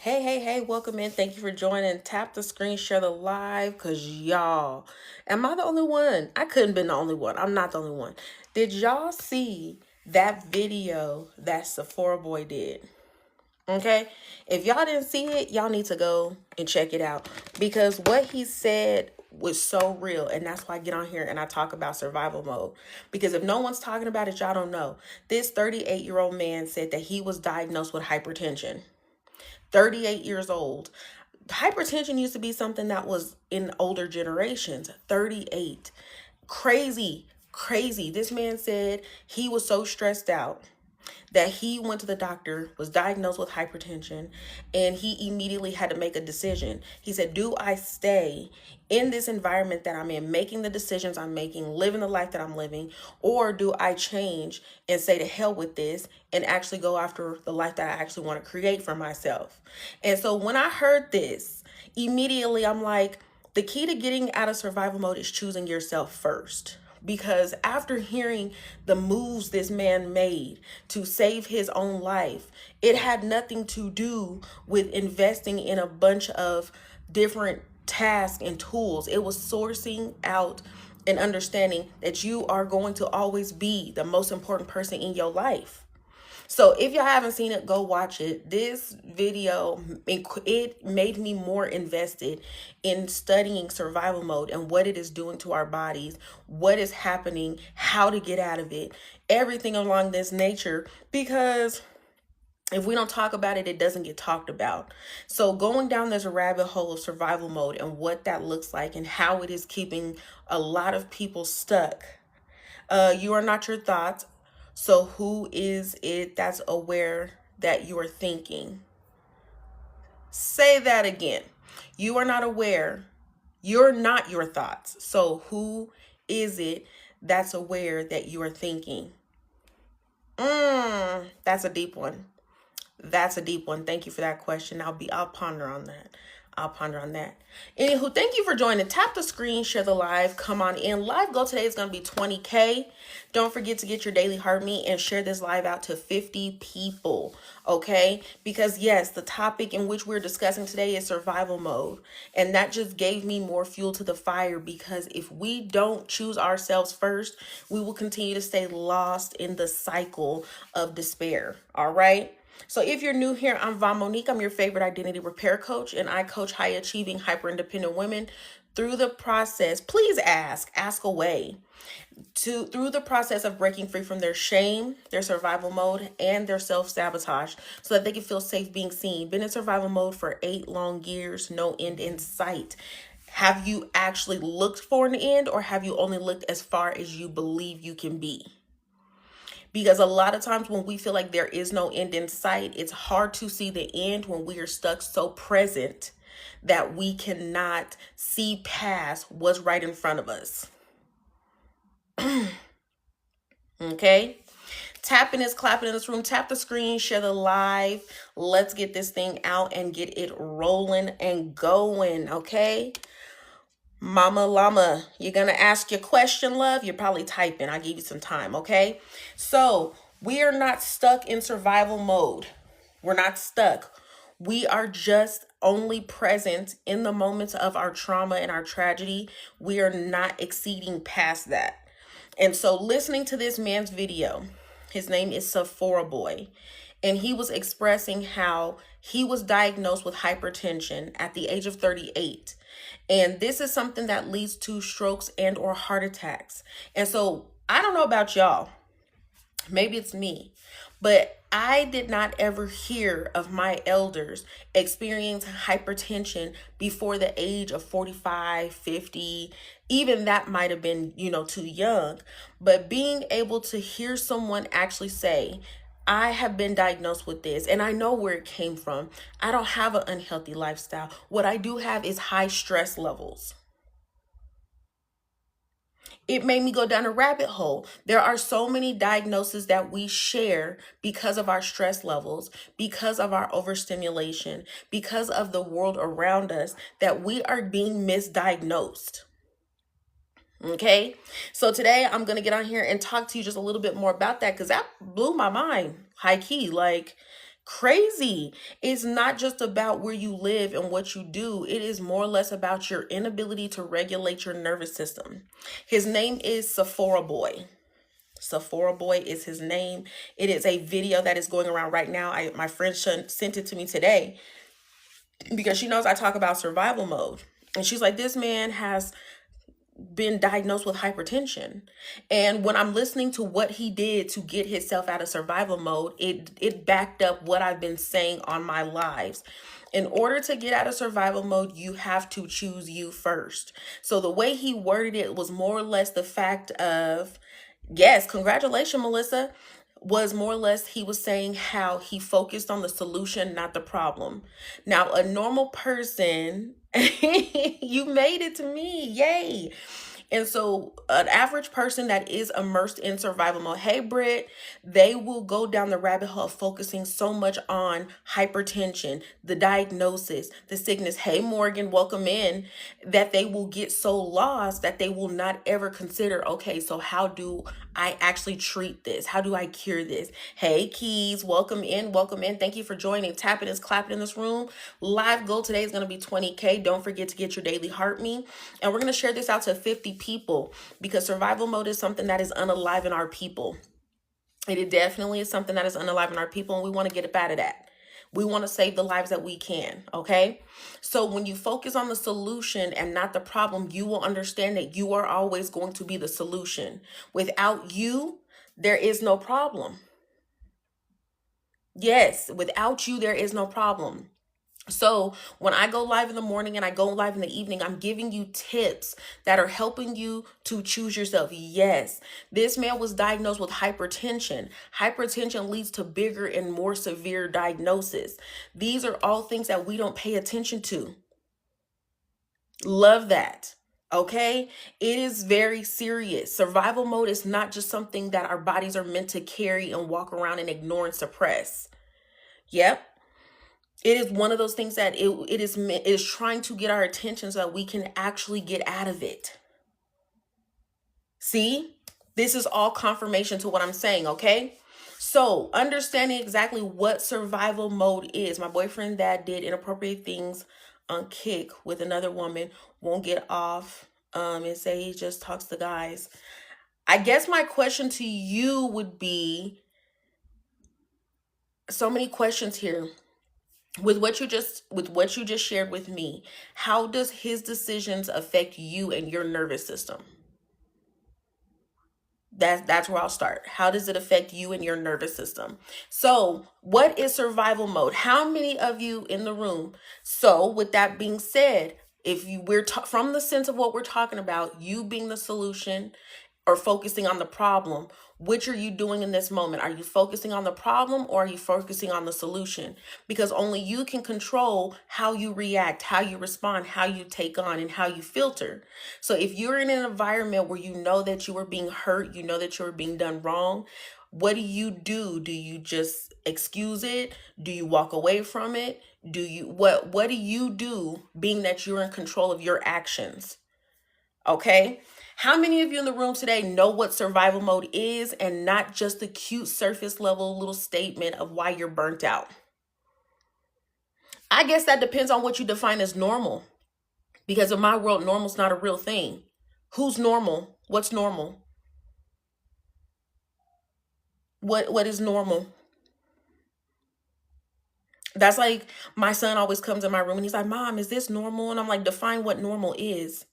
Hey, welcome in. Thank you for joining. Tap the screen, share the live, because y'all, am I the only one? I couldn't been the only one. I'm not the only one. Did y'all see that video that Sephora Boy did? Okay. If y'all didn't see it, y'all need to go and check it out because what he said was so real. And that's why I get on here and I talk about survival mode. Because if no one's talking about it, y'all don't know. This 38-year-old man said that he was diagnosed with hypertension. 38 years old. Hypertension used to be something that was in older generations. 38. Crazy. This man said he was so stressed out that he went to the doctor, was diagnosed with hypertension, and he immediately had to make a decision. He said, do I stay in this environment that I'm in, making the decisions I'm making, living the life that I'm living, or do I change and say to hell with this and actually go after the life that I actually want to create for myself? And so when I heard this, immediately I'm like, the key to getting out of survival mode is choosing yourself first. Because after hearing the moves this man made to save his own life, it had nothing to do with investing in a bunch of different tasks and tools. It was sourcing out and understanding that you are going to always be the most important person in your life. So if y'all haven't seen it, go watch it. This video, it made me more invested in studying survival mode and what it is doing to our bodies, what is happening, how to get out of it, everything along this nature, because if we don't talk about it, it doesn't get talked about. So going down this rabbit hole of survival mode and what that looks like and how it is keeping a lot of people stuck. You are not your thoughts. So who is it that's aware that you are thinking? Say that again. You are not aware. You're not your thoughts. So who is it that's aware that you are thinking? That's a deep one. That's a deep one. Thank you for that question. I'll ponder on that. Anywho, thank you for joining. Tap the screen, share the live, come on in. Live goal today is going to be 20K. Don't forget to get your daily heart meet and share this live out to 50 people. Okay? Because yes, the topic in which we're discussing today is survival mode. And that just gave me more fuel to the fire, because if we don't choose ourselves first, we will continue to stay lost in the cycle of despair. All right? So if you're new here, I'm VonMonique. I'm your favorite identity repair coach, and I coach high achieving, hyper independent women through the process. Please ask away through the process of breaking free from their shame, their survival mode, and their self-sabotage, so that they can feel safe being seen. Been in survival mode for 8 long years, no end in sight. Have you actually looked for an end, or have you only looked as far as you believe you can be? Because a lot of times when we feel like there is no end in sight, it's hard to see the end when we are stuck so present that we cannot see past what's right in front of us. Okay? Tapping is clapping in this room. Tap the screen, share the live. Let's get this thing out and get it rolling and going, okay? Mama Llama, you're going to ask your question, love? You're probably typing. I'll give you some time, okay? So we are not stuck in survival mode. We're not stuck. We are just only present in the moments of our trauma and our tragedy. We are not exceeding past that. And so listening to this man's video, his name is Sephora Boy, and he was expressing how he was diagnosed with hypertension at the age of 38. And this is something that leads to strokes and or heart attacks. And so I don't know about y'all, maybe it's me, but I did not ever hear of my elders experiencing hypertension before the age of 45, 50. Even that might have been, too young. But being able to hear someone actually say, I have been diagnosed with this and I know where it came from. I don't have an unhealthy lifestyle. What I do have is high stress levels. It made me go down a rabbit hole. There are so many diagnoses that we share because of our stress levels, because of our overstimulation, because of the world around us, that we are being misdiagnosed. Okay, so today I'm going to get on here and talk to you just a little bit more about that, because that blew my mind, high key, like Crazy. It's not just about where you live and what you do. It is more or less about your inability to regulate your nervous system. His name is Sephora Boy. Sephora Boy is his name. It is a video that is going around right now. My friend sent it to me today because she knows I talk about survival mode. And she's like, this man has been diagnosed with hypertension. And when I'm listening to what he did to get himself out of survival mode, it backed up what I've been saying on my lives. In order to get out of survival mode, you have to choose you first. So the way he worded it was more or less the fact of, yes, congratulations, Melissa, was more or less he was saying how he focused on the solution, not the problem. Now, a normal person, you made it to me, yay. And so an average person that is immersed in survival mode, hey, Britt, they will go down the rabbit hole of focusing so much on hypertension, the diagnosis, the sickness. Hey, Morgan, welcome in. That they will get so lost that they will not ever consider, okay, so how do I actually treat this? How do I cure this? Hey, Keys, welcome in, welcome in. Thank you for joining. Tapping is clapping in this room. Live goal today is going to be 20K. Don't forget to get your daily heart me. And we're going to share this out to 50 people because survival mode is something that is unalive in our people. It definitely is something that is unalive in our people, and we want to get up out of that. We want to save the lives that we can, okay? So when you focus on the solution and not the problem, you will understand that you are always going to be the solution. Without you, there is no problem. Yes, without you, there is no problem. So when I go live in the morning and I go live in the evening, I'm giving you tips that are helping you to choose yourself. Yes, this man was diagnosed with hypertension. Hypertension leads to bigger and more severe diagnosis. These are all things that we don't pay attention to. Love that. Okay, it is very serious. Survival mode is not just something that our bodies are meant to carry and walk around and ignore and suppress. Yep. It is one of those things that it is trying to get our attention so that we can actually get out of it. See, this is all confirmation to what I'm saying, okay? So understanding exactly what survival mode is. My boyfriend that did inappropriate things on Kick with another woman won't get off and say he just talks to guys. I guess my question to you would be, so many questions here. With what you just shared with me, how does his decisions affect you and your nervous system? That's where I'll start. How does it affect you and your nervous system? So what is survival mode? How many of you in the room? So with that being said, if you from the sense of what we're talking about, you being the solution or focusing on the problem, which are you doing in this moment? Are you focusing on the problem or are you focusing on the solution? Because only you can control how you react, how you respond, how you take on, and how you filter. So if you're in an environment where you know that you are being hurt, you know that you're being done wrong, what do you do? Do you just excuse it? Do you walk away from it? What do you do being that you're in control of your actions? Okay. How many of you in the room today know what survival mode is and not just the cute surface level little statement of why you're burnt out? I guess that depends on what you define as normal. Because in my world, normal's not a real thing. Who's normal? What's normal? What is normal? That's like my son always comes in my room and he's like, Mom, is this normal? And I'm like, define what normal is.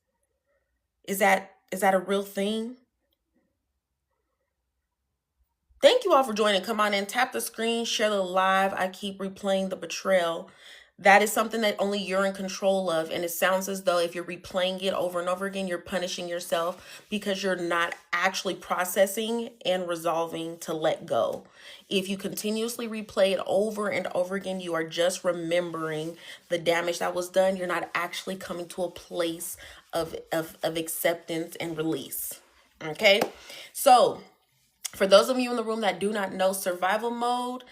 Is that a real thing? Thank you all for joining. Come on in, tap the screen, share the live. I keep replaying the betrayal. That is something that only you're in control of. And it sounds as though if you're replaying it over and over again, you're punishing yourself because you're not actually processing and resolving to let go. If you continuously replay it over and over again, you are just remembering the damage that was done. You're not actually coming to a place of acceptance and release. Okay, so for those of you in the room that do not know survival mode,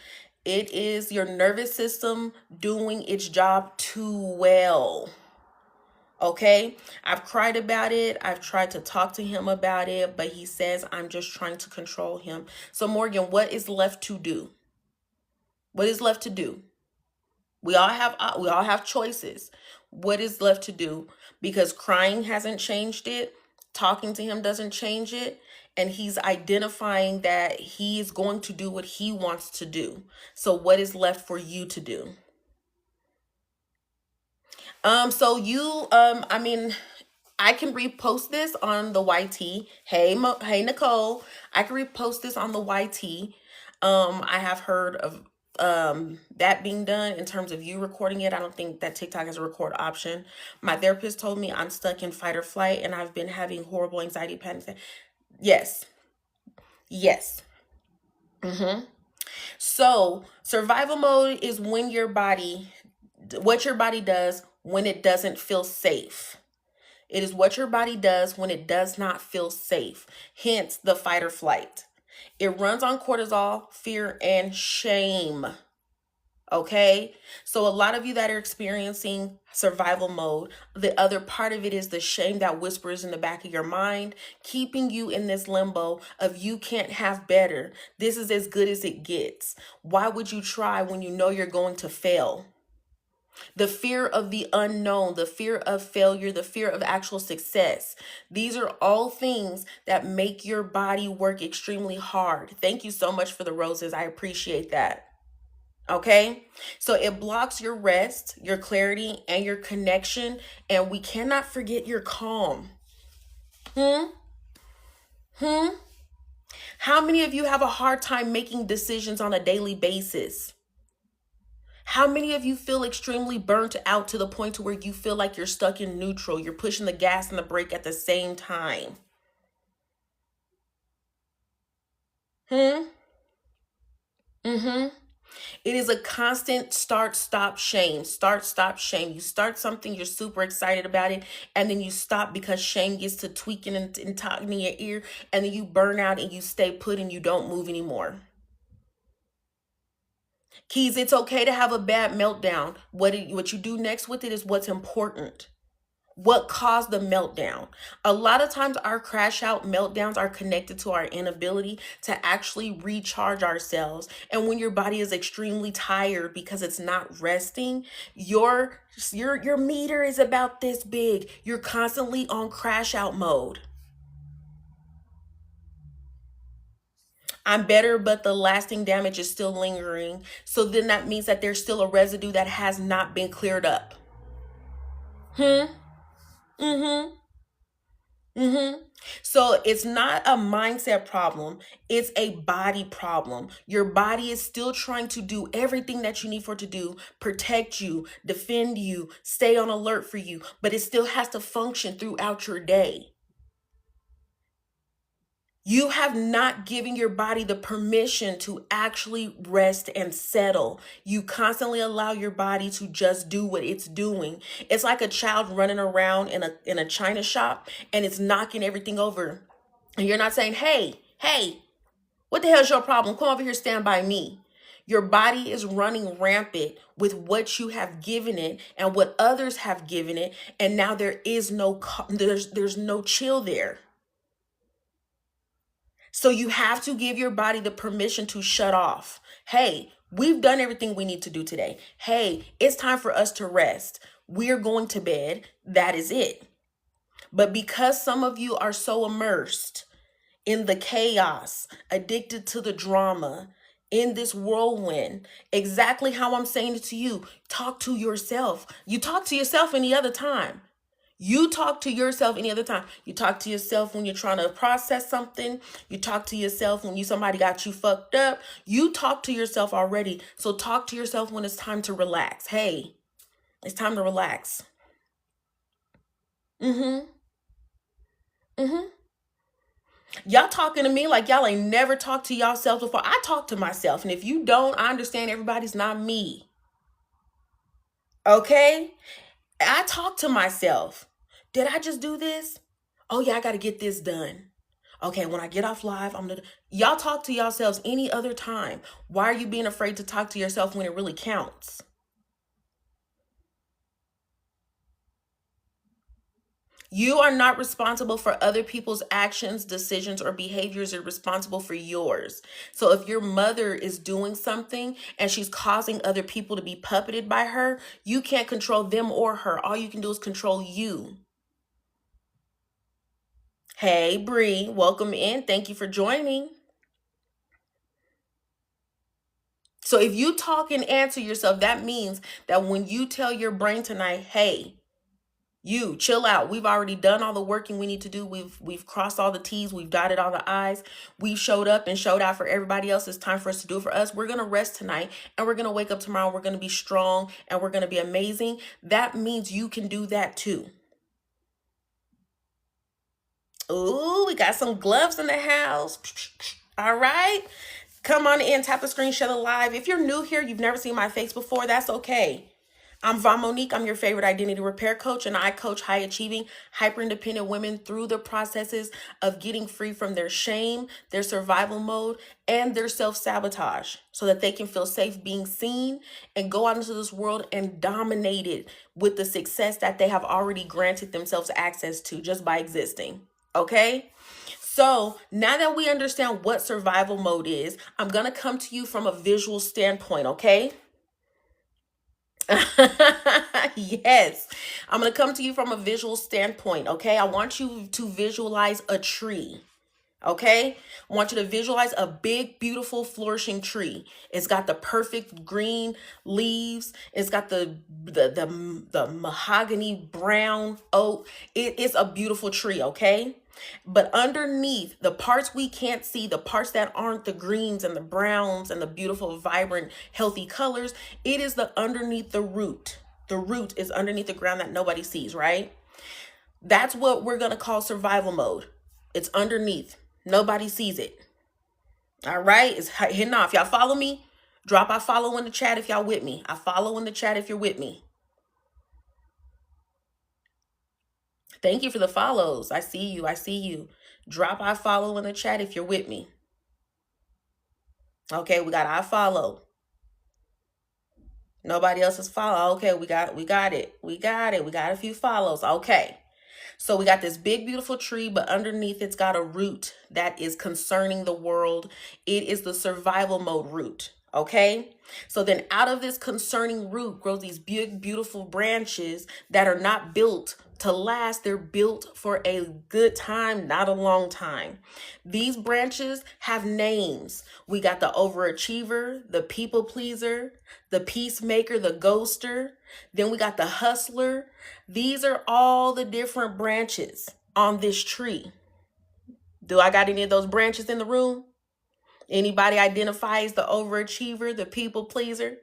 it is your nervous system doing its job too well. Okay, I've cried about it. I've tried to talk to him about it, but he says I'm just trying to control him. So Morgan, what is left to do? What is left to do? We all have choices. What is left to do? Because crying hasn't changed it, talking to him doesn't change it, and he's identifying that he is going to do what he wants to do. So what is left for you to do? So you I mean, I can repost this on the YT. Hey Nicole, I can repost this on the YT. I have heard of that being done in terms of you recording it. I don't think that TikTok has a record option. My therapist told me I'm stuck in fight or flight and I've been having horrible anxiety panic. Yes. Yes. So, survival mode is when what your body does when it doesn't feel safe. It is what your body does when it does not feel safe, hence the fight or flight. It runs on cortisol, fear, and shame. Okay, so a lot of you that are experiencing survival mode, the other part of it is the shame that whispers in the back of your mind, keeping you in this limbo of you can't have better. This is as good as it gets. Why would you try when you know you're going to fail? The fear of the unknown, the fear of failure, the fear of actual success. These are all things that make your body work extremely hard. Thank you so much for the roses. I appreciate that. Okay, so it blocks your rest, your clarity, and your connection. And we cannot forget your calm. Hmm? Hmm? How many of you have a hard time making decisions on a daily basis? How many of you feel extremely burnt out to the point to where you feel like you're stuck in neutral? You're pushing the gas and the brake at the same time. Hmm? Mm-hmm. It is a constant start, stop, shame. Start, stop, shame. You start something, you're super excited about it, and then you stop because shame gets to tweaking and talking in your ear, and then you burn out and you stay put and you don't move anymore. Keys, it's okay to have a bad meltdown. What you do next with it is what's important. What caused the meltdown? A lot of times our crash out meltdowns are connected to our inability to actually recharge ourselves. And when your body is extremely tired because it's not resting, your meter is about this big. You're constantly on crash out mode. I'm better, but the lasting damage is still lingering. So then that means that there's still a residue that has not been cleared up. Hmm? Mm-hmm. Mm-hmm. So it's not a mindset problem, it's a body problem. Your body is still trying to do everything that you need for it to do, protect you, defend you, stay on alert for you, but it still has to function throughout your day. You have not given your body the permission to actually rest and settle. You constantly allow your body to just do what it's doing. It's like a child running around in a china shop and it's knocking everything over. And you're not saying, "Hey, hey, what the hell's your problem? Come over here, stand by me." Your body is running rampant with what you have given it and what others have given it, and now there's no chill there. So you have to give your body the permission to shut off. Hey, we've done everything we need to do today. Hey, it's time for us to rest. We're going to bed. That is it. But because some of you are so immersed in the chaos, addicted to the drama, in this whirlwind, exactly how I'm saying it to you, talk to yourself. You talk to yourself any other time. You talk to yourself any other time. You talk to yourself when you're trying to process something. You talk to yourself when somebody got you fucked up. You talk to yourself already. So talk to yourself when it's time to relax. Hey, it's time to relax. Mm-hmm. Mm-hmm. Y'all talking to me like y'all ain't never talked to yourself before. I talk to myself. And if you don't, I understand everybody's not me. Okay? I talk to myself. Did I just do this? Oh yeah, I got to get this done. Okay, when I get off live, I'm gonna. Y'all talk to yourselves any other time. Why are you being afraid to talk to yourself when it really counts? You are not responsible for other people's actions, decisions, or behaviors. You're responsible for yours. So if your mother is doing something and she's causing other people to be puppeted by her, you can't control them or her. All you can do is control you. Hey, Bree, welcome in. Thank you for joining. So if you talk and answer yourself, that means that when you tell your brain tonight, hey, you chill out. We've already done all the working we need to do. We've crossed all the T's. We've dotted all the I's. We've showed up and showed out for everybody else. It's time for us to do it for us. We're going to rest tonight and we're going to wake up tomorrow. We're going to be strong and we're going to be amazing. That means you can do that too. Ooh, we got some gloves in the house. All right. Come on in, tap the screen, share the live. If you're new here, you've never seen my face before, that's okay. I'm VonMonique. I'm your favorite identity repair coach, and I coach high achieving, hyper independent women through the processes of getting free from their shame, their survival mode, and their self sabotage so that they can feel safe being seen and go out into this world and dominate it with the success that they have already granted themselves access to just by existing. Okay? So now that we understand what survival mode is, I'm going to come to you from a visual standpoint, okay? Yes, I'm going to come to you from a visual standpoint, okay? I want you to visualize a tree. Okay, I want you to visualize a big, beautiful, flourishing tree. It's got the perfect green leaves. It's got the mahogany brown oak. It is a beautiful tree. Okay, but underneath the parts we can't see, the parts that aren't the greens and the browns and the beautiful, vibrant, healthy colors, it is the underneath the root. The root is underneath the ground that nobody sees. Right. That's what we're gonna call survival mode. It's underneath. Nobody sees it. All right, it's hitting off. Y'all follow me? Drop I follow in the chat if y'all with me. I follow in the chat if you're with me. Thank you for the follows. I see you. I see you. Drop I follow in the chat if you're with me. Okay, we got I follow. Nobody else is follow. Okay, we got it. We got it. We got a few follows. Okay. So we got this big, beautiful tree, but underneath it's got a root that is concerning the world. It is the survival mode root. Okay. So then out of this concerning root grows these big, beautiful branches that are not built to last. They're built for a good time, not a long time. These branches have names. We got the overachiever, the people pleaser, the peacemaker, the ghoster. Then we got the hustler. These are all the different branches on this tree. Do I got any of those branches in the room? Anybody identifies the overachiever, the people pleaser?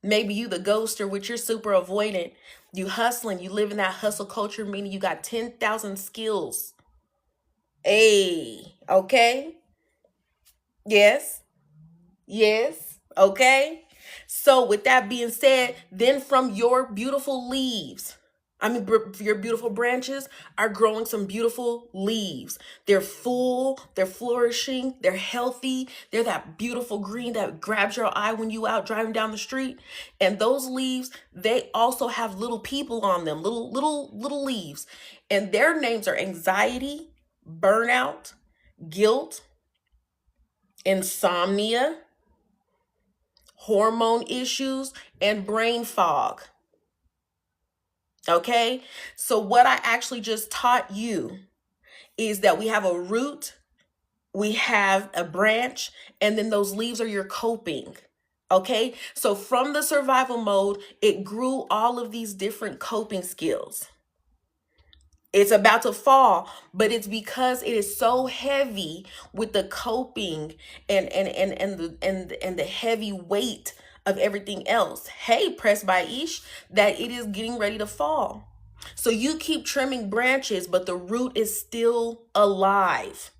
Maybe you the ghoster, which you're super avoidant. You hustling, you live in that hustle culture, meaning you got 10,000 skills. Hey, okay? Yes, yes, okay? So with that being said, then from your beautiful leaves, your beautiful branches are growing some beautiful leaves. They're full, they're flourishing, they're healthy. They're that beautiful green that grabs your eye when you out driving down the street. And those leaves, they also have little people on them, little leaves. And their names are anxiety, burnout, guilt, insomnia, hormone issues, and brain fog. Okay, so what I actually just taught you is that we have a root, we have a branch, and then those leaves are your coping. Okay, so from the survival mode, it grew all of these different coping skills. It's about to fall, but it's because it is so heavy with the coping and the heavy weight of everything else. Hey, pressed by Ish, that it is getting ready to fall. So you keep trimming branches, but the root is still alive.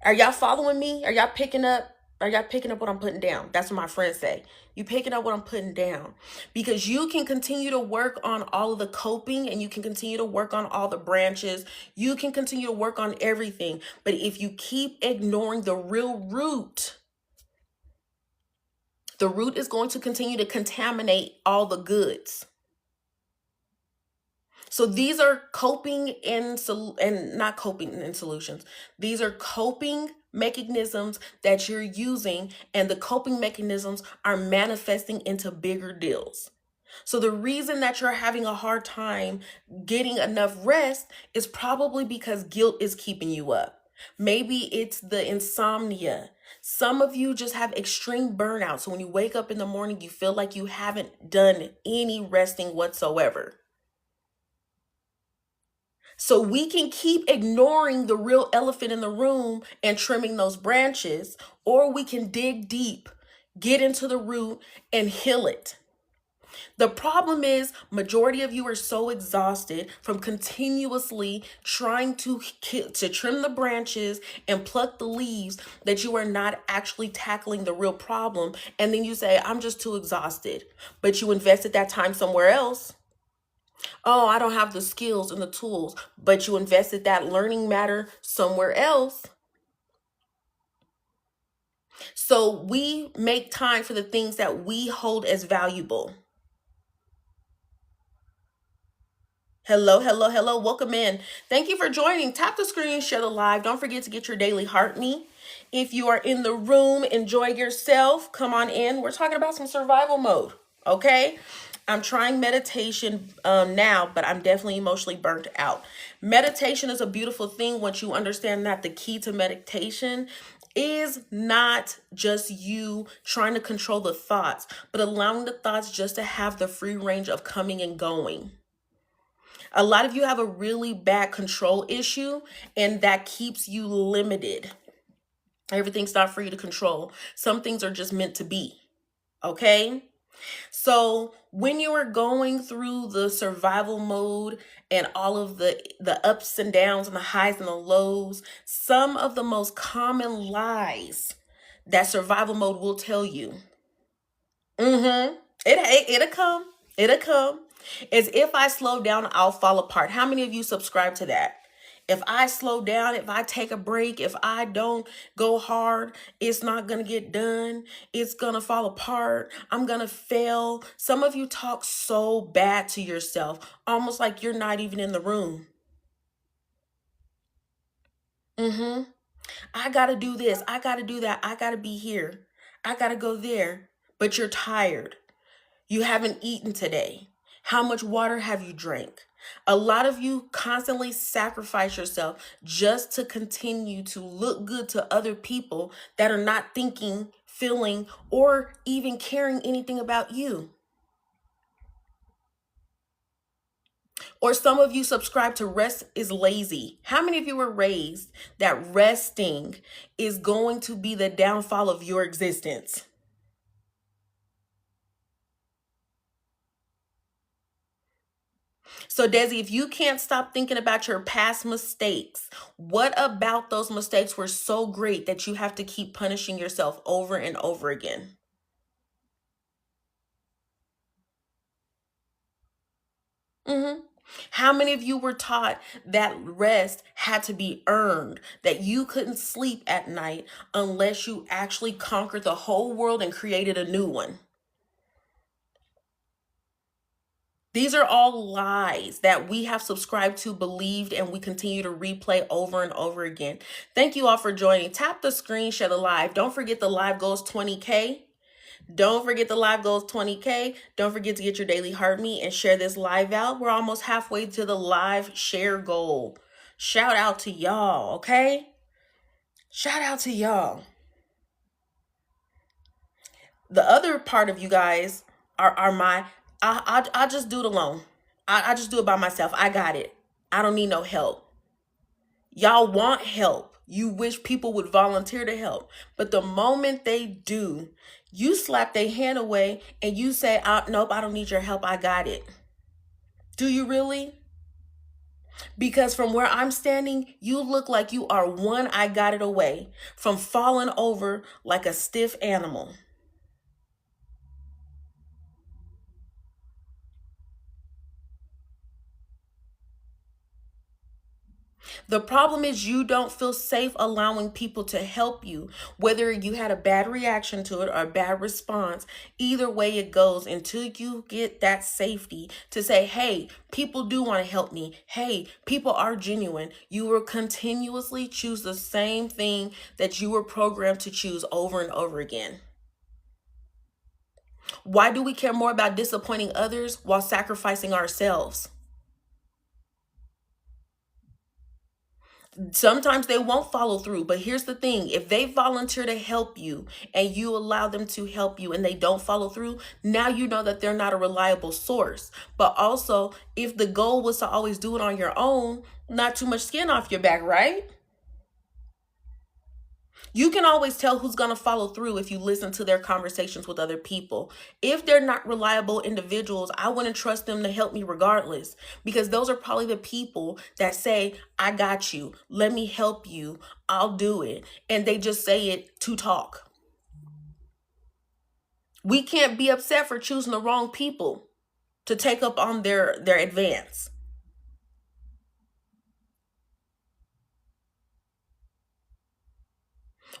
Are y'all following me? Are y'all picking up? Are y'all picking up what I'm putting down? That's what my friends say. You picking up what I'm putting down, because you can continue to work on all of the coping and you can continue to work on all the branches. You can continue to work on everything. But if you keep ignoring the real root, the root is going to continue to contaminate all the goods. So these are and not coping in solutions. These are coping mechanisms that you're using, and the coping mechanisms are manifesting into bigger deals. So the reason that you're having a hard time getting enough rest is probably because guilt is keeping you up. Maybe it's the insomnia. Some of you just have extreme burnout. So when you wake up in the morning, you feel like you haven't done any resting whatsoever. So we can keep ignoring the real elephant in the room and trimming those branches, or we can dig deep, get into the root, and heal it. The problem is majority of you are so exhausted from continuously trying to trim the branches and pluck the leaves that you are not actually tackling the real problem, and then you say I'm just too exhausted. But you invested that time somewhere else. Oh, I don't have the skills and the tools, but you invested that learning matter somewhere else. So we make time for the things that we hold as valuable. Hello, hello, hello. Welcome in. Thank you for joining. Tap the screen, share the live. Don't forget to get your daily heart me. If you are in the room, enjoy yourself. Come on in. We're talking about some survival mode. Okay. I'm trying meditation now, but I'm definitely emotionally burnt out. Meditation is a beautiful thing once you understand that the key to meditation is not just you trying to control the thoughts, but allowing the thoughts just to have the free range of coming and going. A lot of you have a really bad control issue, and that keeps you limited. Everything's not for you to control. Some things are just meant to be. Okay? So when you are going through the survival mode and all of the ups and downs and the highs and the lows, some of the most common lies that survival mode will tell you. It'll come. It'll come. As if I slow down, I'll fall apart. How many of you subscribe to that? If I slow down, if I take a break, if I don't go hard, it's not going to get done. It's going to fall apart. I'm going to fail. Some of you talk so bad to yourself, almost like you're not even in the room. I got to do this. I got to do that. I got to be here. I got to go there. But you're tired. You haven't eaten today. How much water have you drank? A lot of you constantly sacrifice yourself just to continue to look good to other people that are not thinking, feeling, or even caring anything about you. Or some of you subscribe to rest is lazy. How many of you were raised that resting is going to be the downfall of your existence? So, Desi, if you can't stop thinking about your past mistakes, what about those mistakes were so great that you have to keep punishing yourself over and over again? How many of you were taught that rest had to be earned, that you couldn't sleep at night unless you actually conquered the whole world and created a new one? These are all lies that we have subscribed to, believed, and we continue to replay over and over again. Thank you all for joining. Tap the screen, share the live. Don't forget the live goes 20K. Don't forget the live goes 20K. Don't forget to get your daily heart me and share this live out. We're almost halfway to the live share goal. Shout out to y'all, okay? Shout out to y'all. The other part of you guys are my, I just do it alone. I just do it by myself. I got it. I don't need no help. Y'all want help. You wish people would volunteer to help. But the moment they do, you slap their hand away and you say, nope, I don't need your help. I got it. Do you really? Because from where I'm standing, you look like you are one I got it away from falling over like a stiff animal. The problem is you don't feel safe allowing people to help you, whether you had a bad reaction to it or a bad response. Either way it goes, until you get that safety to say, hey, people do want to help me. Hey, people are genuine. You will continuously choose the same thing that you were programmed to choose over and over again. Why do we care more about disappointing others while sacrificing ourselves? Sometimes they won't follow through, but here's the thing: if they volunteer to help you and you allow them to help you and they don't follow through, now you know that they're not a reliable source. But also, if the goal was to always do it on your own, not too much skin off your back, right? You can always tell who's going to follow through if you listen to their conversations with other people. If they're not reliable individuals, I wouldn't trust them to help me regardless, because those are probably the people that say, I got you, let me help you, I'll do it. And they just say it to talk. We can't be upset for choosing the wrong people to take up on their advance.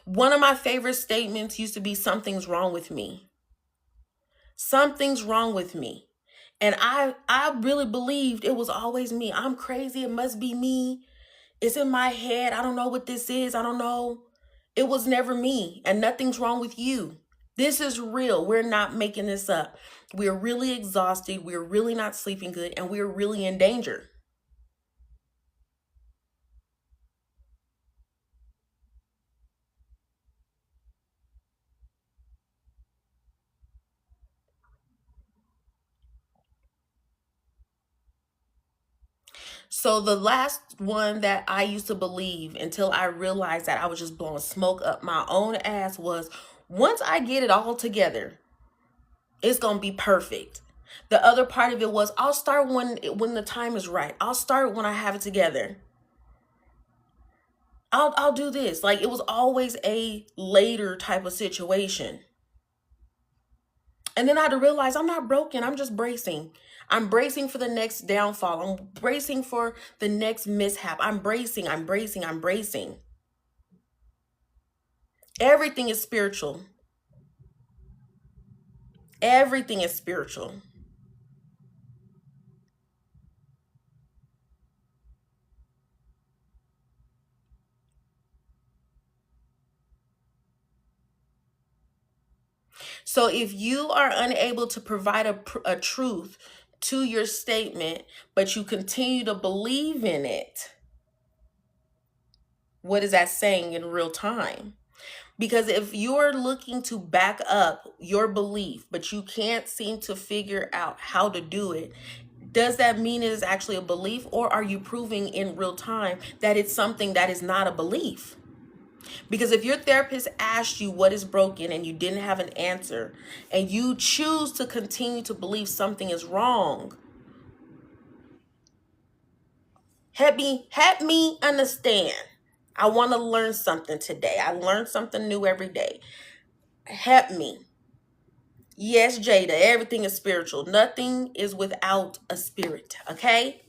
One of my favorite statements used to be, something's wrong with me. Something's wrong with me. And I really believed it was always me. I'm crazy. It must be me. It's in my head. I don't know what this is. I don't know. It was never me. And nothing's wrong with you. This is real. We're not making this up. We're really exhausted. We're really not sleeping good. And we're really in danger. So the last one that I used to believe, until I realized that I was just blowing smoke up my own ass, was, once I get it all together, it's going to be perfect. The other part of it was, I'll start when the time is right. I'll start when I have it together. I'll do this. Like, it was always a later type of situation. And then I had to realize I'm not broken. I'm just bracing. I'm bracing for the next downfall. I'm bracing for the next mishap. I'm bracing. I'm bracing. I'm bracing. Everything is spiritual. Everything is spiritual. So if you are unable to provide a truth to your statement, but you continue to believe in it, what is that saying in real time? Because if you're looking to back up your belief, but you can't seem to figure out how to do it, does that mean it is actually a belief, or are you proving in real time that it's something that is not a belief? Because if your therapist asked you what is broken and you didn't have an answer, and you choose to continue to believe something is wrong, help me understand. I want to learn something today. I learn something new every day. Help me. Yes, Jada, everything is spiritual. Nothing is without a spirit, okay?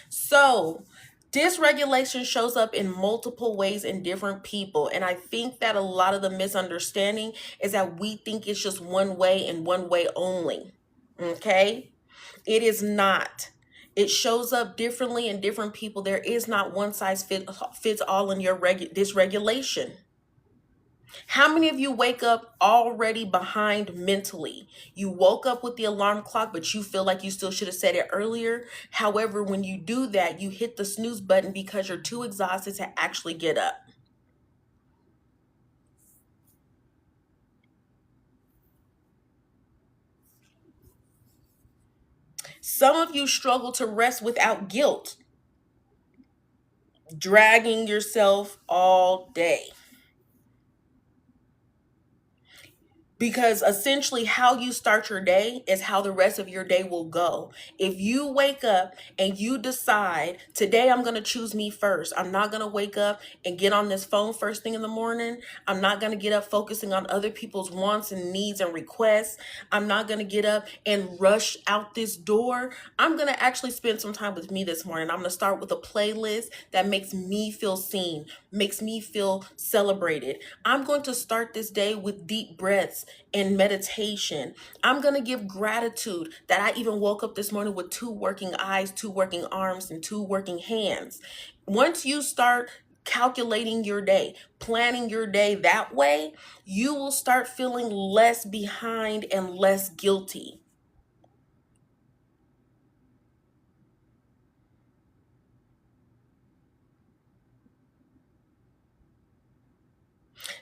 So, dysregulation shows up in multiple ways in different people. And I think that a lot of the misunderstanding is that we think it's just one way and one way only, okay? It is not. It shows up differently in different people. There is not one size fits all in your dysregulation. How many of you wake up already behind mentally? You woke up with the alarm clock, but you feel like you still should have set it earlier. However, when you do that, you hit the snooze button because you're too exhausted to actually get up. Some of you struggle to rest without guilt, dragging yourself all day. Because essentially how you start your day is how the rest of your day will go. If you wake up and you decide, today I'm going to choose me first, I'm not going to wake up and get on this phone first thing in the morning, I'm not going to get up focusing on other people's wants and needs and requests, I'm not going to get up and rush out this door, I'm going to actually spend some time with me this morning. I'm going to start with a playlist that makes me feel seen, makes me feel celebrated. I'm going to start this day with deep breaths and meditation. I'm going to give gratitude that I even woke up this morning with two working eyes, two working arms, and two working hands. Once you start calculating your day, planning your day that way, you will start feeling less behind and less guilty.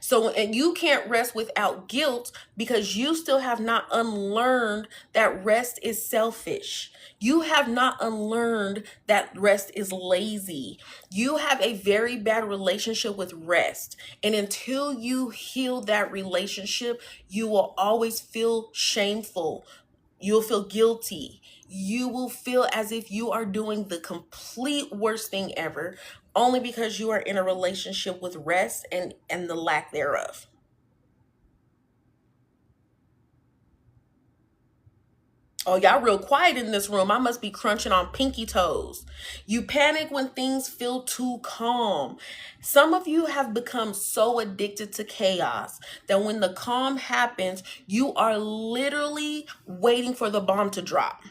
So, and you can't rest without guilt because you still have not unlearned that rest is selfish. You have not unlearned that rest is lazy. You have a very bad relationship with rest. And until you heal that relationship, you will always feel shameful. You'll feel guilty. You will feel as if you are doing the complete worst thing ever, only because you are in a relationship with rest and the lack thereof. Oh, y'all real quiet in this room. I must be crunching on pinky toes. You panic when things feel too calm. Some of you have become so addicted to chaos that when the calm happens, you are literally waiting for the bomb to drop.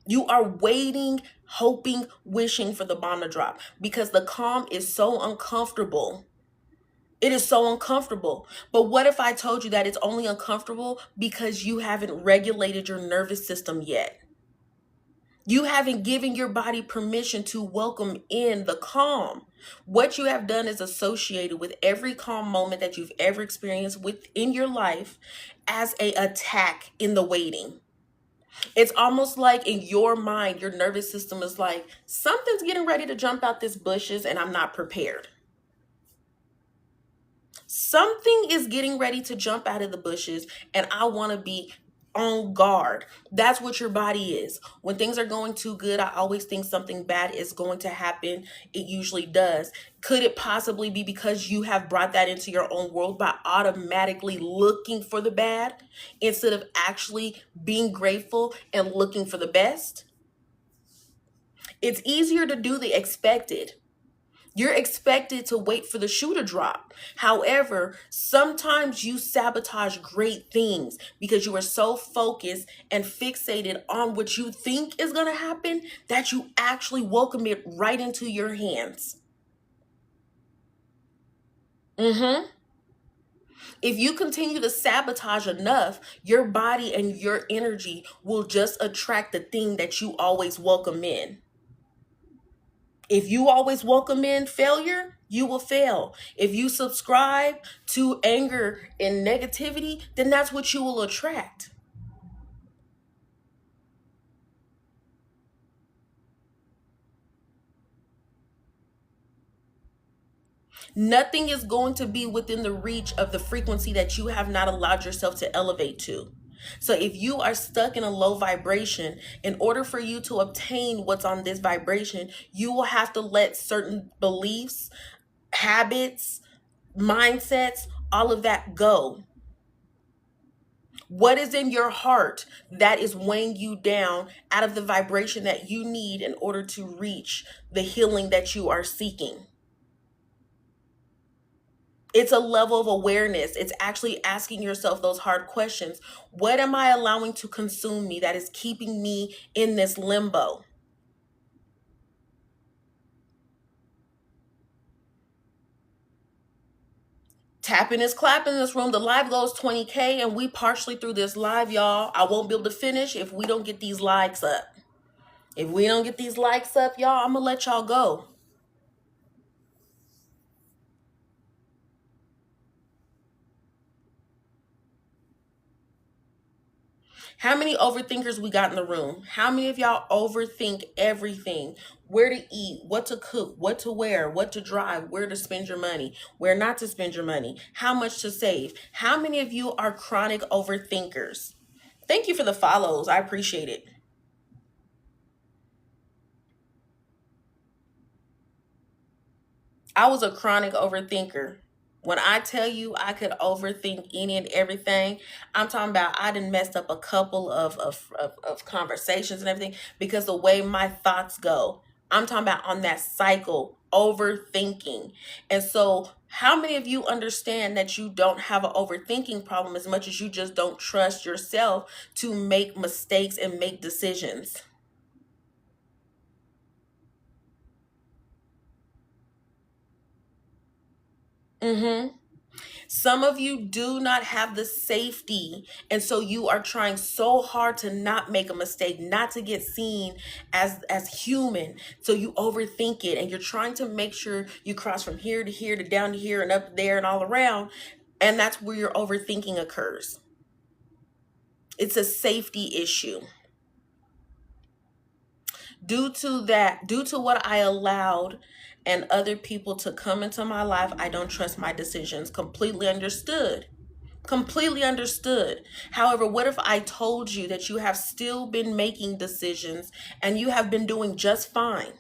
You are waiting, hoping, wishing for the bomb to drop because the calm is so uncomfortable. It is so uncomfortable. But what if I told you that it's only uncomfortable because you haven't regulated your nervous system yet? You haven't given your body permission to welcome in the calm. What you have done is associated with every calm moment that you've ever experienced within your life as a attack in the waiting. It's almost like in your mind, your nervous system is like, something's getting ready to jump out this bushes and I'm not prepared. Something is getting ready to jump out of the bushes and I want to be on guard. That's what your body is. When things are going too good, I always think something bad is going to happen. It usually does. Could it possibly be because you have brought that into your own world by automatically looking for the bad instead of actually being grateful and looking for the best? It's easier to do the expected. You're expected to wait for the shoe to drop. However, sometimes you sabotage great things because you are so focused and fixated on what you think is going to happen that you actually welcome it right into your hands. Mm-hmm. If you continue to sabotage enough, your body and your energy will just attract the thing that you always welcome in. If you always welcome in failure, you will fail. If you subscribe to anger and negativity, then that's what you will attract. Nothing is going to be within the reach of the frequency that you have not allowed yourself to elevate to. So if you are stuck in a low vibration, in order for you to obtain what's on this vibration, you will have to let certain beliefs, habits, mindsets, all of that go. What is in your heart that is weighing you down out of the vibration that you need in order to reach the healing that you are seeking? It's a level of awareness. It's actually asking yourself those hard questions. What am I allowing to consume me that is keeping me in this limbo? Tapping is clapping in this room. The live goes 20K and we partially through this live, y'all. I won't be able to finish if we don't get these likes up. If we don't get these likes up, y'all, I'm going to let y'all go. How many overthinkers we got in the room? How many of y'all overthink everything? Where to eat, what to cook, what to wear, what to drive, where to spend your money, where not to spend your money, how much to save. How many of you are chronic overthinkers? Thank you for the follows. I appreciate it. I was a chronic overthinker. When I tell you I could overthink any and everything, I'm talking about I done messed up a couple of conversations and everything because the way my thoughts go. I'm talking about on that cycle, overthinking. And so, how many of you understand that you don't have an overthinking problem as much as you just don't trust yourself to make mistakes and make decisions? Mm-hmm. Some of you do not have the safety, and so you are trying so hard to not make a mistake, not to get seen as human. So you overthink it, and you're trying to make sure you cross from here to here to down to here and up there and all around, and that's where your overthinking occurs. It's a safety issue. Due to what I allowed and other people to come into my life, I don't trust my decisions. Completely understood. Completely understood. However, what if I told you that you have still been making decisions and you have been doing just fine?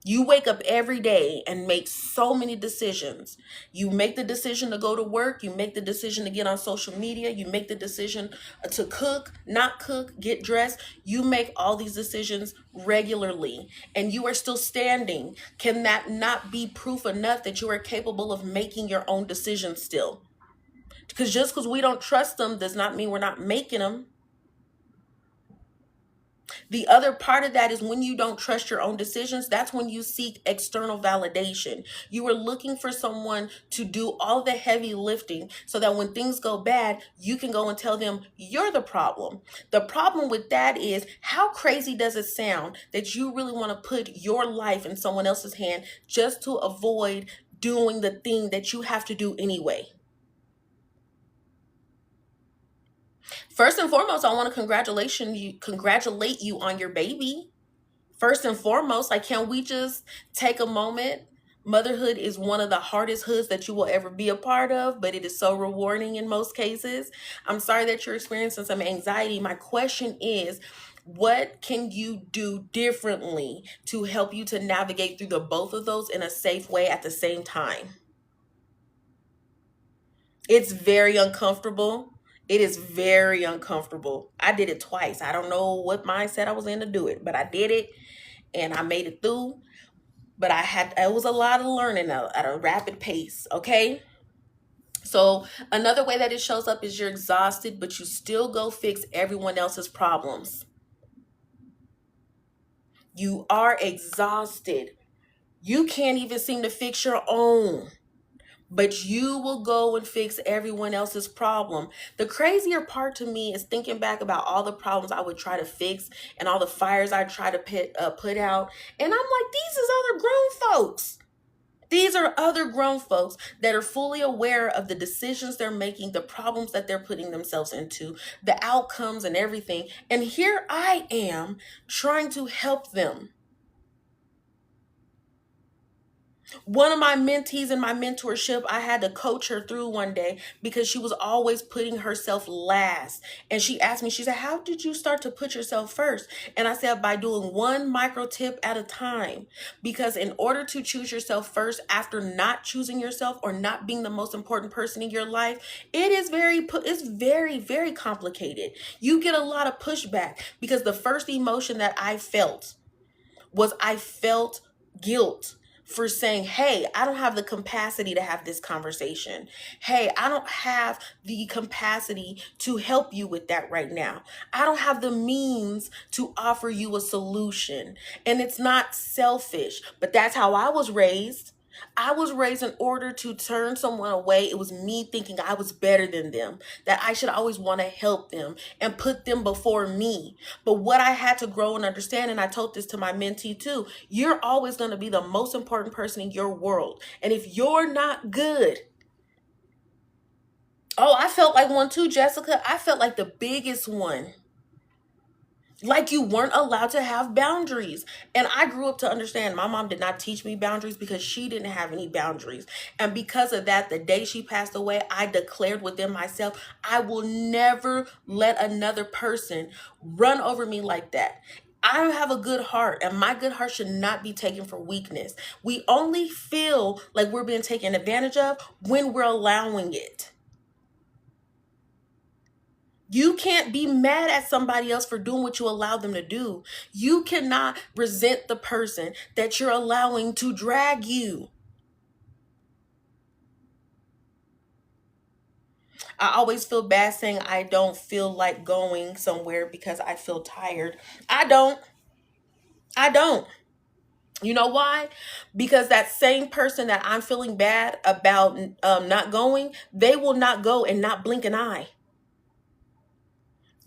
You wake up every day and make so many decisions. You make the decision to go to work. You make the decision to get on social media. You make the decision to cook, not cook, get dressed. You make all these decisions regularly and you are still standing. Can that not be proof enough that you are capable of making your own decisions still? Because just because we don't trust them does not mean we're not making them. The other part of that is when you don't trust your own decisions, that's when you seek external validation. You are looking for someone to do all the heavy lifting so that when things go bad, you can go and tell them you're the problem. The problem with that is how crazy does it sound that you really want to put your life in someone else's hand just to avoid doing the thing that you have to do anyway? First and foremost, I want to congratulate you on your baby. First and foremost, like, can we just take a moment? Motherhood is one of the hardest hoods that you will ever be a part of, but it is so rewarding in most cases. I'm sorry that you're experiencing some anxiety. My question is, what can you do differently to help you to navigate through the both of those in a safe way at the same time? It's very uncomfortable. It is very uncomfortable. I did it twice. I don't know what mindset I was in to do it, but I did it and I made it through. But it was a lot of learning at a rapid pace. Okay. So another way that it shows up is you're exhausted, but you still go fix everyone else's problems. You are exhausted. You can't even seem to fix your own, but you will go and fix everyone else's problem. The crazier part to me is thinking back about all the problems I would try to fix and all the fires I try to put out. And I'm like, these is other grown folks. These are other grown folks that are fully aware of the decisions they're making, the problems that they're putting themselves into, the outcomes and everything. And here I am trying to help them. One of my mentees in my mentorship, I had to coach her through one day because she was always putting herself last. And she asked me, she said, how did you start to put yourself first? And I said, by doing one micro tip at a time. Because in order to choose yourself first after not choosing yourself or not being the most important person in your life, it's very, very complicated. You get a lot of pushback because the first emotion that I felt was I felt guilt for saying, hey, I don't have the capacity to have this conversation. Hey, I don't have the capacity to help you with that right now. I don't have the means to offer you a solution. And it's not selfish, but that's how I was raised. I was raised in order to turn someone away. It was me thinking I was better than them, that I should always want to help them and put them before me. But what I had to grow and understand, and I told this to my mentee too, you're always going to be the most important person in your world. And if you're not good, Oh, I felt like one too, Jessica. I felt like the biggest one. Like you weren't allowed to have boundaries. And I grew up to understand my mom did not teach me boundaries because she didn't have any boundaries. And because of that, the day she passed away, I declared within myself, I will never let another person run over me like that. I have a good heart, and my good heart should not be taken for weakness. We only feel like we're being taken advantage of when we're allowing it. You can't be mad at somebody else for doing what you allow them to do. You cannot resent the person that you're allowing to drag you. I always feel bad saying I don't feel like going somewhere because I feel tired. I don't. I don't. You know why? Because that same person that I'm feeling bad about not going, they will not go and not blink an eye.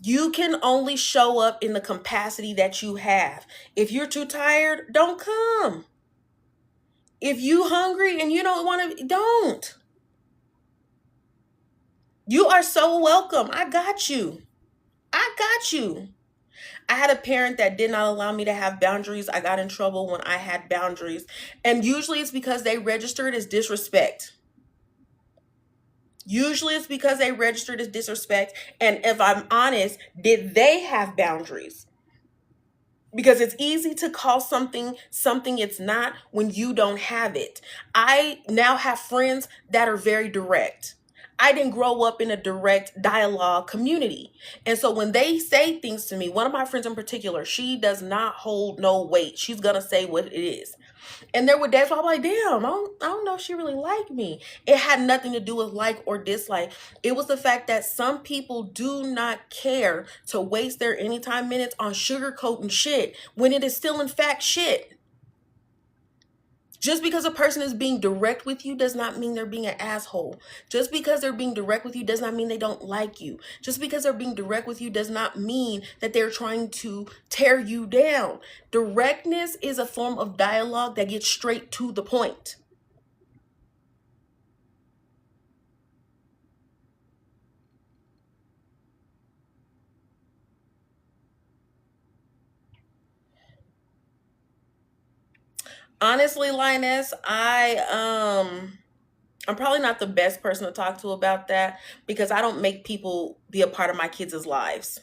You can only show up in the capacity that you have. If you're too tired, don't come. If you hungry and you don't want to, don't. You are so welcome. I got you. I got you. I had a parent that did not allow me to have boundaries. I got in trouble when I had boundaries. And usually it's because they registered as disrespect. Usually it's because they registered as disrespect. And if I'm honest, did they have boundaries? Because it's easy to call something it's not when you don't have it. I now have friends that are very direct. I didn't grow up in a direct dialogue community. And so when they say things to me, one of my friends in particular, she does not hold no weight. She's going to say what it is. And there were days where I'm like, damn, I don't know if she really liked me. It had nothing to do with like or dislike. It was the fact that some people do not care to waste their anytime minutes on sugarcoating shit when it is still in fact shit. Just because a person is being direct with you does not mean they're being an asshole. Just because they're being direct with you does not mean they don't like you. Just because they're being direct with you does not mean that they're trying to tear you down. Directness is a form of dialogue that gets straight to the point. Honestly, Lioness, I'm probably not the best person to talk to about that because I don't make people be a part of my kids' lives.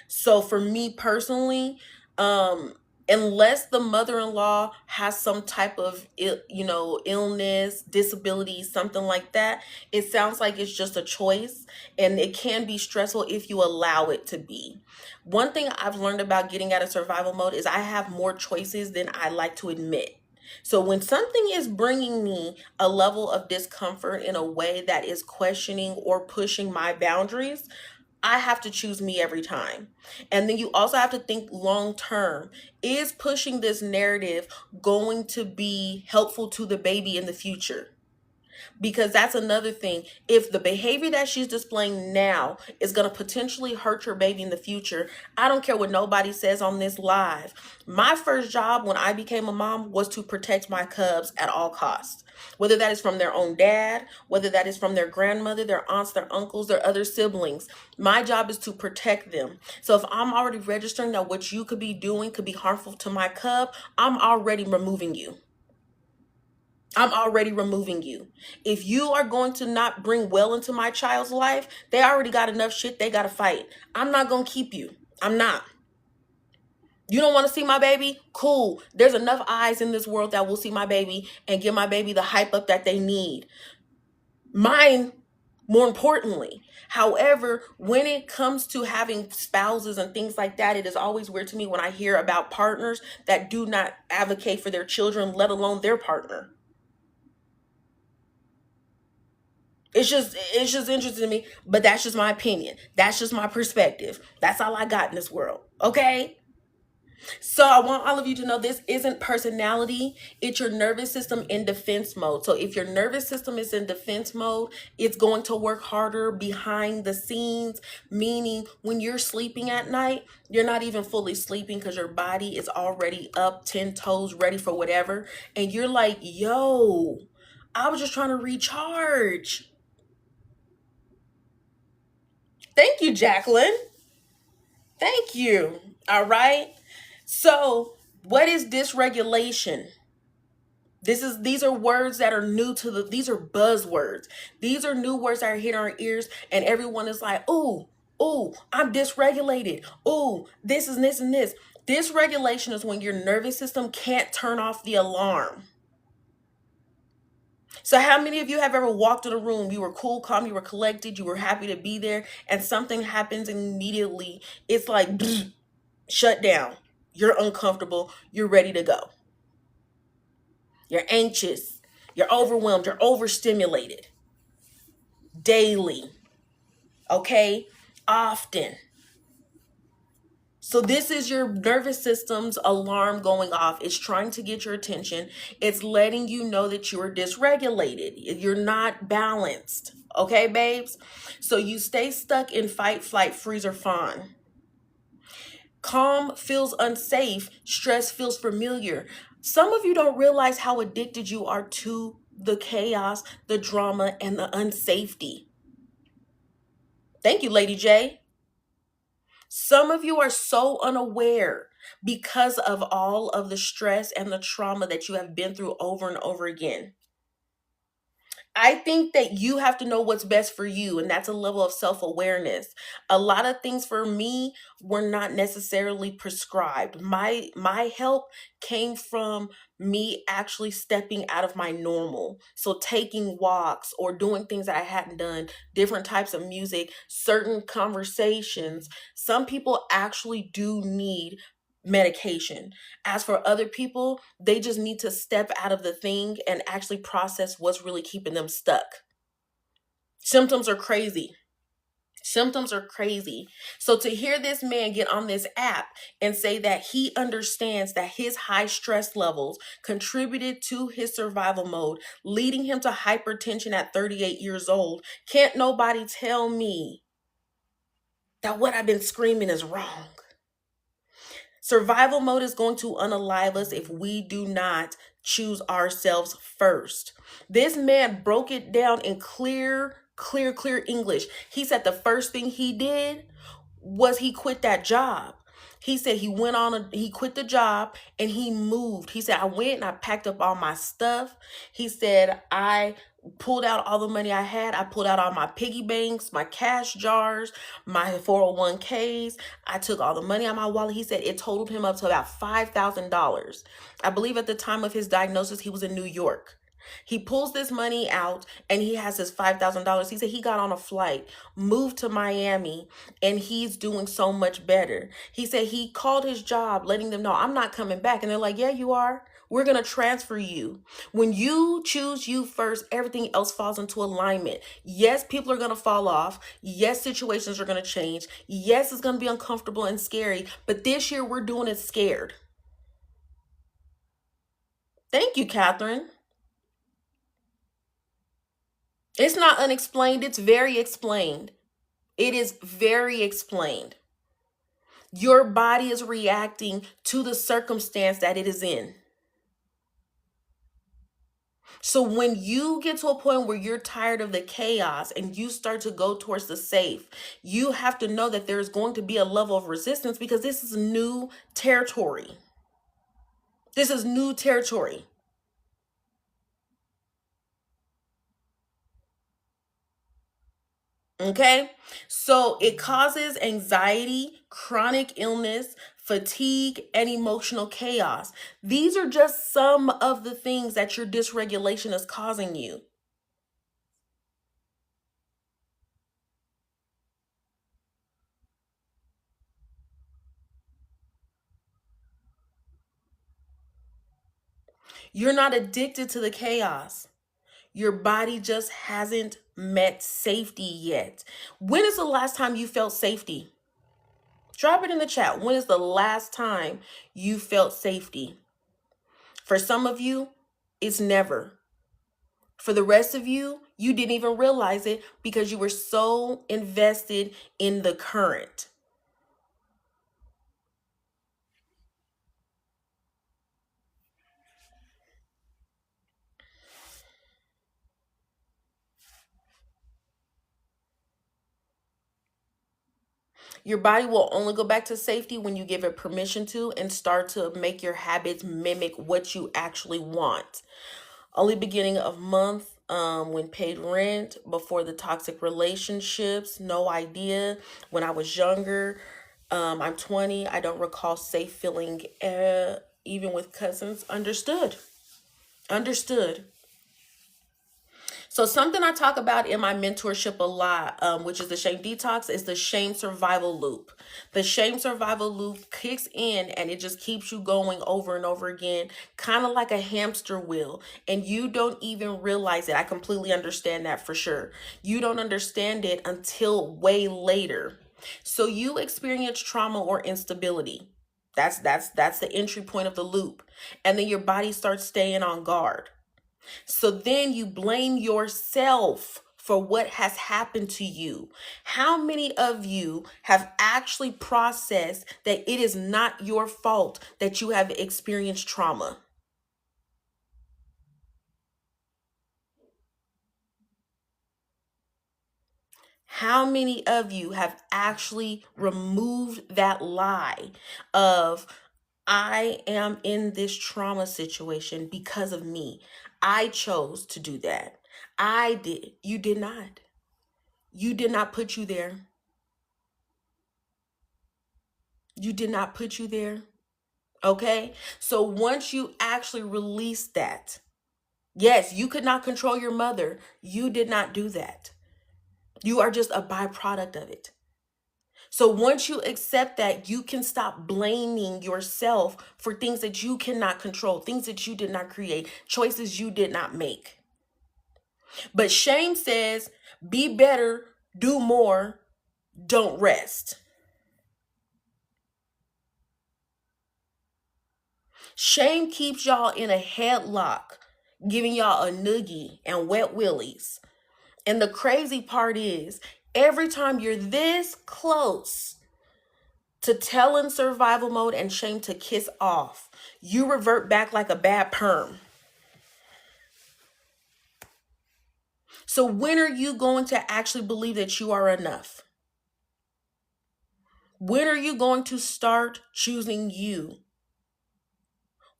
So for me personally, um, unless the mother-in-law has some type of illness, disability, something like that, it sounds like it's just a choice, and it can be stressful if you allow it to be. One thing I've learned about getting out of survival mode is I have more choices than I like to admit. So when something is bringing me a level of discomfort in a way that is questioning or pushing my boundaries, I have to choose me every time. And then you also have to think long term. Is pushing this narrative going to be helpful to the baby in the future? Because that's another thing. If the behavior that she's displaying now is going to potentially hurt your baby in the future, I don't care what nobody says on this live. My first job when I became a mom was to protect my cubs at all costs. Whether that is from their own dad, whether that is from their grandmother, their aunts, their uncles, their other siblings. My job is to protect them. So if I'm already registering that what you could be doing could be harmful to my cub, I'm already removing you. I'm already removing you. If you are going to not bring well into my child's life, they already got enough shit they got to fight. I'm not going to keep you. I'm not. You don't want to see my baby? Cool. There's enough eyes in this world that will see my baby and give my baby the hype up that they need. Mine, more importantly. However, when it comes to having spouses and things like that, it is always weird to me when I hear about partners that do not advocate for their children, let alone their partner. It's just interesting to me, but that's just my opinion. That's just my perspective. That's all I got in this world. Okay? So I want all of you to know this isn't personality. It's your nervous system in defense mode. So if your nervous system is in defense mode, it's going to work harder behind the scenes, meaning when you're sleeping at night, you're not even fully sleeping because your body is already up 10 toes, ready for whatever. And you're like, yo, I was just trying to recharge. Thank you, Jacqueline. Thank you. All right. So, what is dysregulation? These are words that are new to these are buzzwords. These are new words that are hitting our ears, and everyone is like, ooh, ooh, I'm dysregulated. Ooh, this is this and this. Dysregulation is when your nervous system can't turn off the alarm. So how many of you have ever walked in a room, you were cool, calm, you were collected, you were happy to be there, and something happens and immediately it's like shut down. You're uncomfortable, you're ready to go. You're anxious, you're overwhelmed, you're overstimulated daily, okay? Often. So this is your nervous system's alarm going off. It's trying to get your attention. It's letting you know that you're dysregulated. You're not balanced. Okay, babes? So you stay stuck in fight, flight, freeze, or fawn. Calm feels unsafe. Stress feels familiar. Some of you don't realize how addicted you are to the chaos, the drama, and the unsafety. Thank you, Lady J. Some of you are so unaware because of all of the stress and the trauma that you have been through over and over again. I think that you have to know what's best for you, and that's a level of self-awareness. A lot of things for me were not necessarily prescribed. My help came from me actually stepping out of my normal. So taking walks or doing things that I hadn't done, different types of music, certain conversations. Some people actually do need medication. As for other people, they just need to step out of the thing and actually process what's really keeping them stuck. Symptoms are crazy. Symptoms are crazy. So to hear this man get on this app and say that he understands that his high stress levels contributed to his survival mode, leading him to hypertension at 38 years old, can't nobody tell me that what I've been screaming is wrong. Survival mode is going to unalive us if we do not choose ourselves first. This man broke it down in clear English. He said the first thing he did was he quit that job. He said he quit the job and he moved. He said, I went and I packed up all my stuff. He said, I pulled out all the money I had. I pulled out all my piggy banks, my cash jars, my 401ks. I took all the money out of my wallet. He said it totaled him up to about $5,000. I believe at the time of his diagnosis, he was in New York. He pulls this money out and he has his $5,000. He said he got on a flight, moved to Miami, and he's doing so much better. He said he called his job, letting them know, I'm not coming back. And they're like, yeah, you are. We're going to transfer you. When you choose you first, everything else falls into alignment. Yes, people are going to fall off. Yes, situations are going to change. Yes, it's going to be uncomfortable and scary. But this year we're doing it scared. Thank you, Catherine. It's not unexplained. It's very explained. It is very explained. Your body is reacting to the circumstance that it is in. So when you get to a point where you're tired of the chaos and you start to go towards the safe, you have to know that there's going to be a level of resistance because this is new territory. This is new territory. Okay, so it causes anxiety, chronic illness, fatigue, and emotional chaos. These are just some of the things that your dysregulation is causing you. You're not addicted to the chaos. Your body just hasn't met safety yet. When is the last time you felt safety? Drop it in the chat. When is the last time you felt safety? For some of you, it's never. For the rest of you, you didn't even realize it because you were so invested in the current. Your body will only go back to safety when you give it permission to and start to make your habits mimic what you actually want. Only beginning of month, when paid rent, before the toxic relationships, no idea. When I was younger, I'm 20, I don't recall safe feeling, even with cousins. Understood. So something I talk about in my mentorship a lot, which is the shame detox, is the shame survival loop. The shame survival loop kicks in and it just keeps you going over and over again, kind of like a hamster wheel. And you don't even realize it. I completely understand that for sure. You don't understand it until way later. So you experience trauma or instability. That's the entry point of the loop. And then your body starts staying on guard. So then you blame yourself for what has happened to you. How many of you have actually processed that it is not your fault that you have experienced trauma? How many of you have actually removed that lie of, I am in this trauma situation because of me? I chose to do that. I did. You did not. You did not put you there. You did not put you there. Okay. So once you actually release that, yes, you could not control your mother. You did not do that. You are just a byproduct of it. So once you accept that, you can stop blaming yourself for things that you cannot control, things that you did not create, choices you did not make. But shame says, be better, do more, don't rest. Shame keeps y'all in a headlock, giving y'all a noogie and wet willies. And the crazy part is, every time you're this close to telling survival mode and shame to kiss off, you revert back like a bad perm. So when are you going to actually believe that you are enough? When are you going to start choosing you?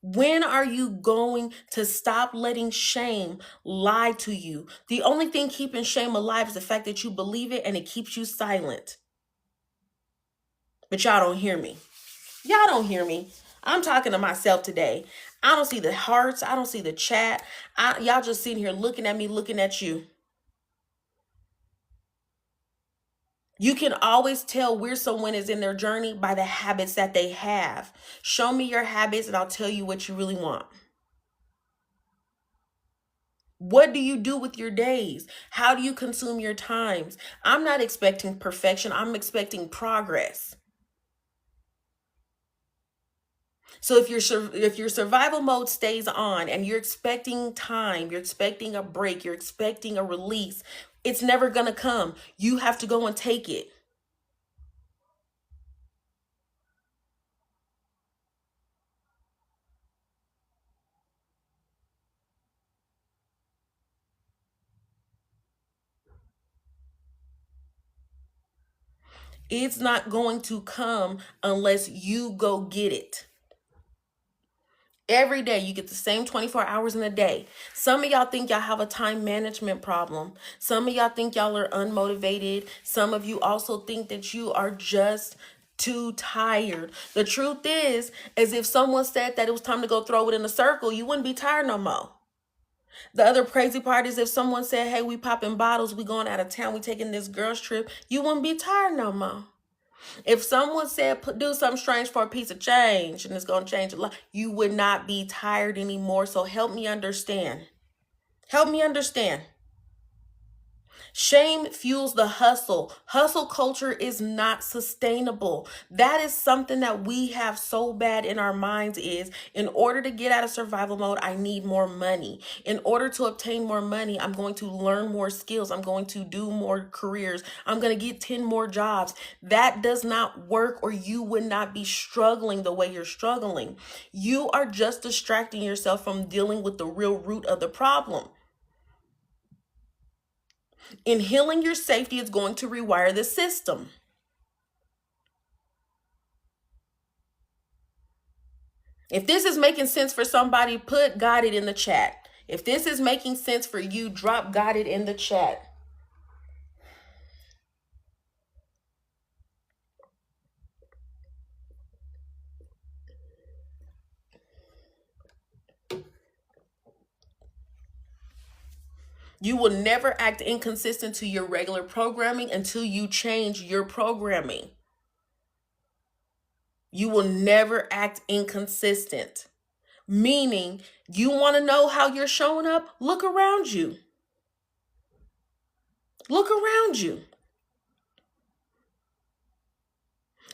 When are you going to stop letting shame lie to you? The only thing keeping shame alive is the fact that you believe it and it keeps you silent. But y'all don't hear me. Y'all don't hear me. I'm talking to myself today. I don't see the hearts. I don't see the chat. Y'all just sitting here looking at me, looking at you. You can always tell where someone is in their journey by the habits that they have. Show me your habits and I'll tell you what you really want. What do you do with your days? How do you consume your times? I'm not expecting perfection. I'm expecting progress. So if your survival mode stays on and you're expecting time, you're expecting a break, you're expecting a release, it's never going to come. You have to go and take it. It's not going to come unless you go get it. Every day you get the same 24 hours in a day. Some of y'all think y'all have a time management problem. Some of y'all think y'all are unmotivated. Some of you also think that you are just too tired. The truth is if someone said that it was time to go throw it in a circle, you wouldn't be tired no more. The other crazy part is if someone said, hey, we popping bottles, we going out of town, we taking this girls trip, you wouldn't be tired no more. If someone said do something strange for a piece of change and it's going to change a lot, you would not be tired anymore. So help me understand. Help me understand. Shame fuels the hustle. Hustle culture is not sustainable. That is something that we have so bad in our minds is, in order to get out of survival mode, I need more money. In order to obtain more money, I'm going to learn more skills. I'm going to do more careers. I'm going to get 10 more jobs. That does not work, or you would not be struggling the way you're struggling. You are just distracting yourself from dealing with the real root of the problem. In healing your safety, it's going to rewire the system. If this is making sense for somebody, put got it in the chat. If this is making sense for you, drop got it in the chat. You will never act inconsistent to your regular programming until you change your programming. You will never act inconsistent. Meaning, you want to know how you're showing up? Look around you. Look around you.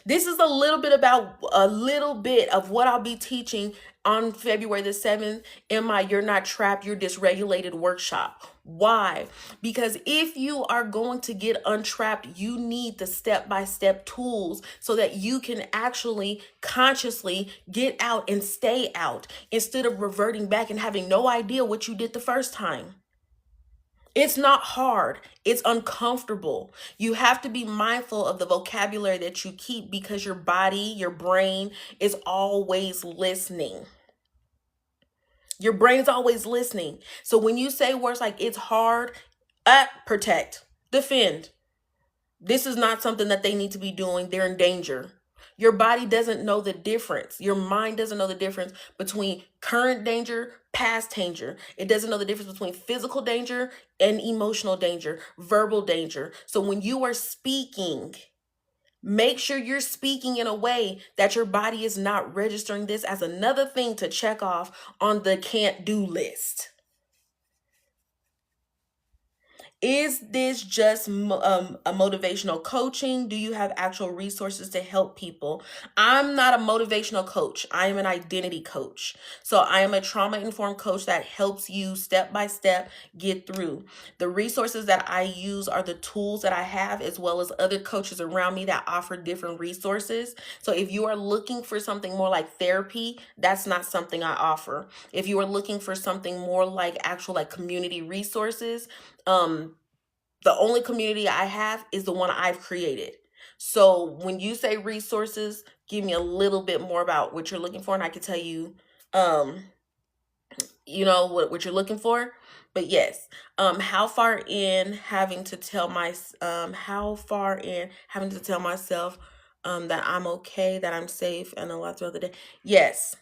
This is a little bit of what I'll be teaching on February the 7th in my You're Not Trapped, You're Dysregulated workshop. Why? Because if you are going to get untrapped, you need the step-by-step tools so that you can actually consciously get out and stay out instead of reverting back and having no idea what you did the first time. It's not hard. It's uncomfortable. You have to be mindful of the vocabulary that you keep because your body, your brain is always listening. Your brain is always listening. So when you say words like it's hard, protect, defend. This is not something that they need to be doing. They're in danger. Your body doesn't know the difference. Your mind doesn't know the difference between current danger, past danger. It doesn't know the difference between physical danger and emotional danger, verbal danger. So when you are speaking, make sure you're speaking in a way that your body is not registering this as another thing to check off on the can't do list. Is this just a motivational coaching? Do you have actual resources to help people? I'm not a motivational coach. I am an identity coach. So I am a trauma-informed coach that helps you step by step get through. The resources that I use are the tools that I have, as well as other coaches around me that offer different resources. So if you are looking for something more like therapy, that's not something I offer. If you are looking for something more like actual like community resources, the only community I have is the one I've created. So when you say resources, give me a little bit more about what you're looking for, and I can tell you, um, what you're looking for. But yes, how far in having to tell myself that I'm okay, that I'm safe, and a lot throughout the day. Yes.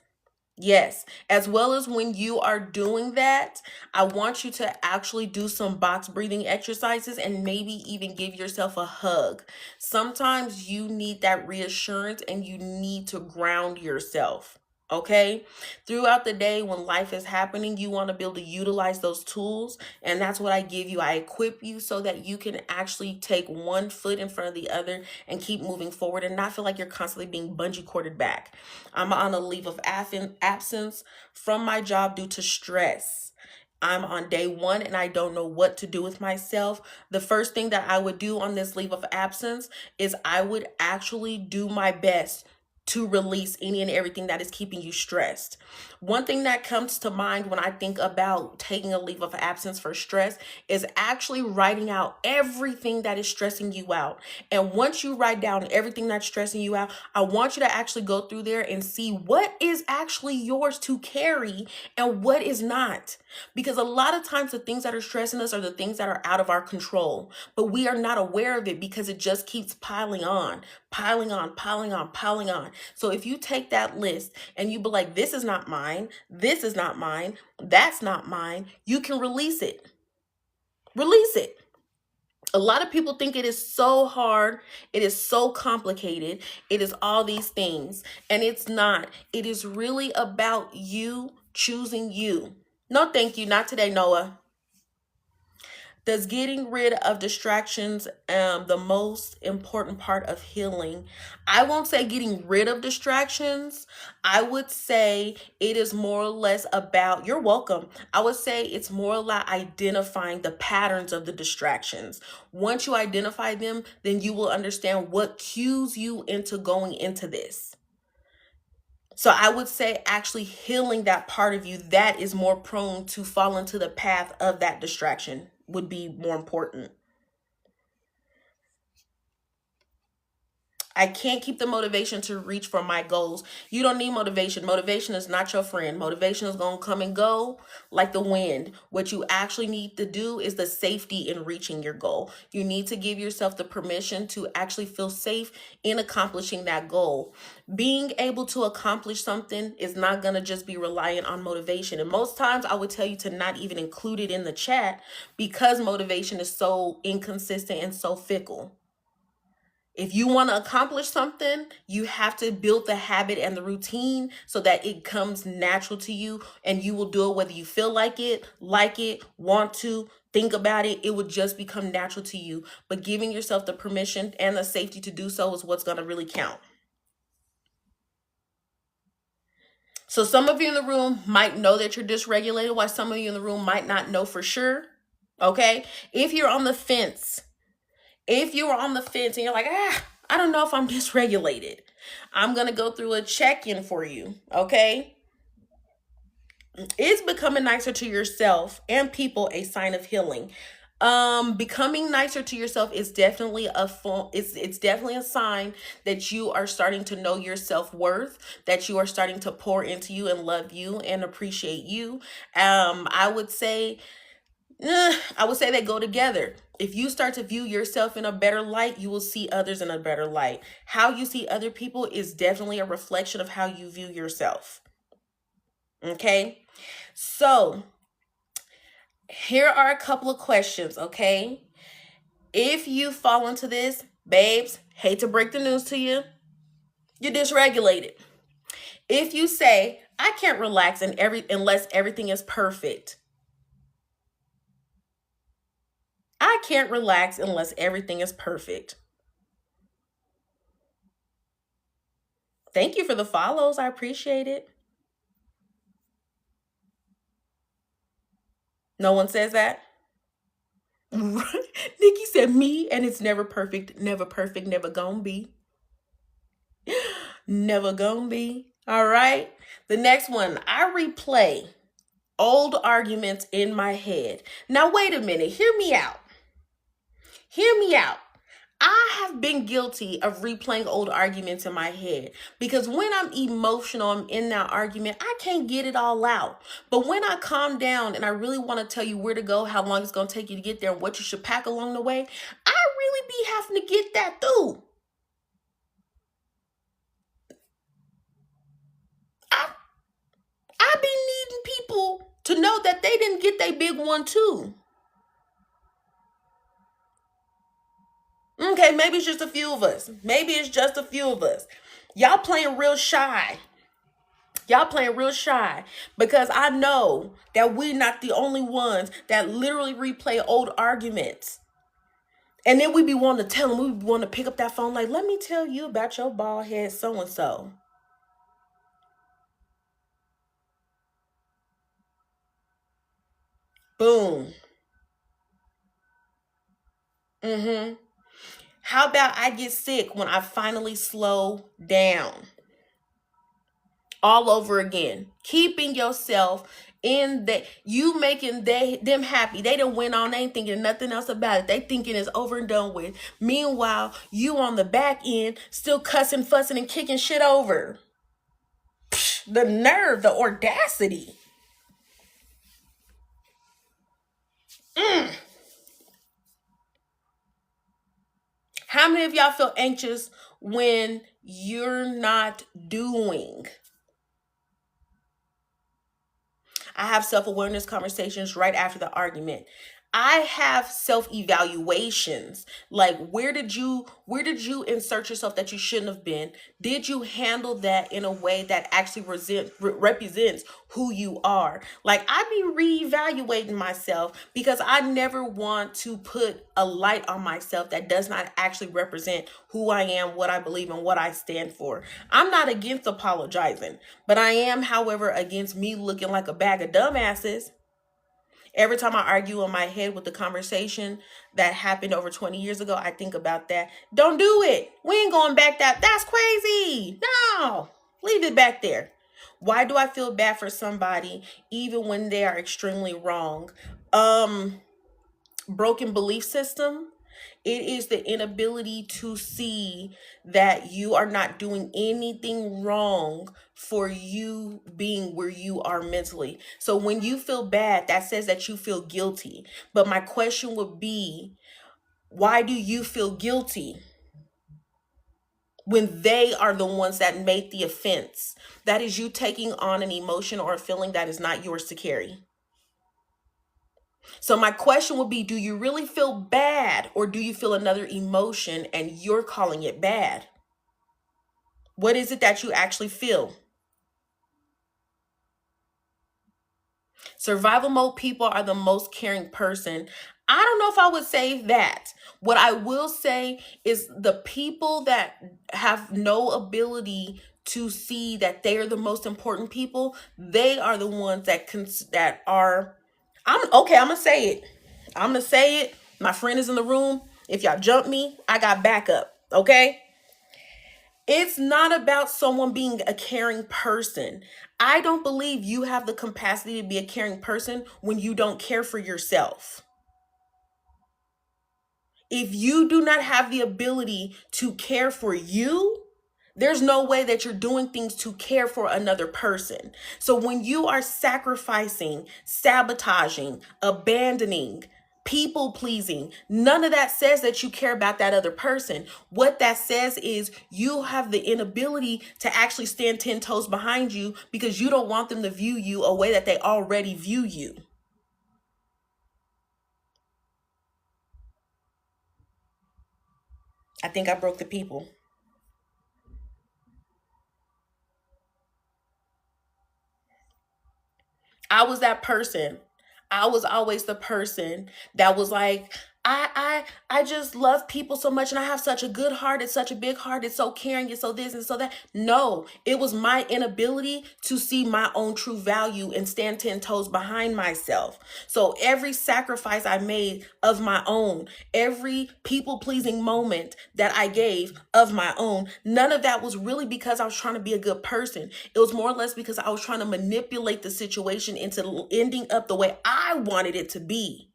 Yes, as well as when you are doing that, I want you to actually do some box breathing exercises and maybe even give yourself a hug. Sometimes you need that reassurance and you need to ground yourself. Okay, throughout the day when life is happening, you want to be able to utilize those tools, and that's what I give you. I equip you so that you can actually take one foot in front of the other and keep moving forward and not feel like you're constantly being bungee corded back. I'm on a leave of absence from my job due to stress. I'm on day one and I don't know what to do with myself. The first thing that I would do on this leave of absence is I would actually do my best to release any and everything that is keeping you stressed. One thing that comes to mind when I think about taking a leave of absence for stress is actually writing out everything that is stressing you out. And once you write down everything that's stressing you out, I want you to actually go through there and see what is actually yours to carry and what is not. Because a lot of times the things that are stressing us are the things that are out of our control, but we are not aware of it because it just keeps piling on, piling on, piling on, piling on. So if you take that list and you be like, this is not mine, this is not mine, that's not mine, you can release it. Release it. A lot of people think it is so hard, it is so complicated, it is all these things, and it's not. It is really about you choosing you. No, thank you. Not today, Noah. Does getting rid of distractions the most important part of healing? I won't say getting rid of distractions. I would say it is more or less about, you're welcome. I would say it's more like identifying the patterns of the distractions. Once you identify them, then you will understand what cues you into going into this. So I would say actually healing that part of you that is more prone to fall into the path of that distraction would be more important. I can't keep the motivation to reach for my goals. You don't need motivation. Motivation is not your friend. Motivation is going to come and go like the wind. What you actually need to do is the safety in reaching your goal. You need to give yourself the permission to actually feel safe in accomplishing that goal. Being able to accomplish something is not going to just be reliant on motivation. And most times I would tell you to not even include it in the chat because motivation is so inconsistent and so fickle. If you want to accomplish something, you have to build the habit and the routine so that it comes natural to you and you will do it whether you feel like it, want to, think about it. It would just become natural to you. But giving yourself the permission and the safety to do so is what's going to really count. So some of you in the room might know that you're dysregulated, while some of you in the room might not know for sure. Okay? If you're on the fence, and you're like, I don't know if I'm dysregulated, I'm going to go through a check-in for you. Okay? Is becoming nicer to yourself and people a sign of healing? Becoming nicer to yourself is definitely it's definitely a sign that you are starting to know your self-worth, that you are starting to pour into you and love you and appreciate you. I would say they go together. If you start to view yourself in a better light, you will see others in a better light. How you see other people is definitely a reflection of how you view yourself. Okay? So, here are a couple of questions, okay? If you fall into this, babes, hate to break the news to you, you're dysregulated. If you say, I can't relax unless everything is perfect. I can't relax unless everything is perfect. Thank you for the follows. I appreciate it. No one says that? Nikki said me, and it's never perfect, never gonna be. Never gonna be. All right. The next one, I replay old arguments in my head. Now, wait a minute. Hear me out. I have been guilty of replaying old arguments in my head because when I'm emotional, I'm in that argument, I can't get it all out. But when I calm down and I really want to tell you where to go, how long it's going to take you to get there, and what you should pack along the way, I really be having to get that through. I be needing people to know that they didn't get their big one too. Okay, maybe it's just a few of us. Y'all playing real shy. Because I know that we're not the only ones that literally replay old arguments. And then we be wanting to tell them, we want to pick up that phone like, let me tell you about your bald head so-and-so. Boom. How about I get sick when I finally slow down? All over again. Keeping yourself in that, you making them happy. They done went on, they ain't thinking nothing else about it. They thinking it's over and done with. Meanwhile, you on the back end still cussing, fussing, and kicking shit over. Psh, the nerve, the audacity. How many of y'all feel anxious when you're not doing? I have self-awareness conversations right after the argument. I have self-evaluations. Like, where did you insert yourself that you shouldn't have been? Did you handle that in a way that actually represents who you are? Like, I be reevaluating myself because I never want to put a light on myself that does not actually represent who I am, what I believe, and what I stand for. I'm not against apologizing, but I am, however, against me looking like a bag of dumbasses. Every time I argue in my head with the conversation that happened over 20 years ago, I think about that. Don't do it. We ain't going back that's crazy. No, leave it back there. Why do I feel bad for somebody even when they are extremely wrong? Broken belief system. It is the inability to see that you are not doing anything wrong for you being where you are mentally. So when you feel bad, that says that you feel guilty. But my question would be, why do you feel guilty when they are the ones that made the offense? That is you taking on an emotion or a feeling that is not yours to carry. So my question would be, do you really feel bad, or do you feel another emotion and you're calling it bad? What is it that you actually feel? Survival mode people are the most caring person. I don't know if I would say that. What I will say is the people that have no ability to see that they are the most important people, they are the ones that are. I'm okay. I'm gonna say it. I'm gonna say it. My friend is in the room. If y'all jump me, I got backup. Okay. It's not about someone being a caring person. I don't believe you have the capacity to be a caring person when you don't care for yourself. If you do not have the ability to care for you, there's no way that you're doing things to care for another person. So when you are sacrificing, sabotaging, abandoning, people pleasing, none of that says that you care about that other person. What that says is you have the inability to actually stand 10 toes behind you because you don't want them to view you a way that they already view you. I think I broke the people. I was that person. I was always the person that was like, I just love people so much and I have such a good heart. It's such a big heart. It's so caring. It's so this and so that. No, it was my inability to see my own true value and stand 10 toes behind myself. So every sacrifice I made of my own, every people pleasing moment that I gave of my own, none of that was really because I was trying to be a good person. It was more or less because I was trying to manipulate the situation into ending up the way I wanted it to be.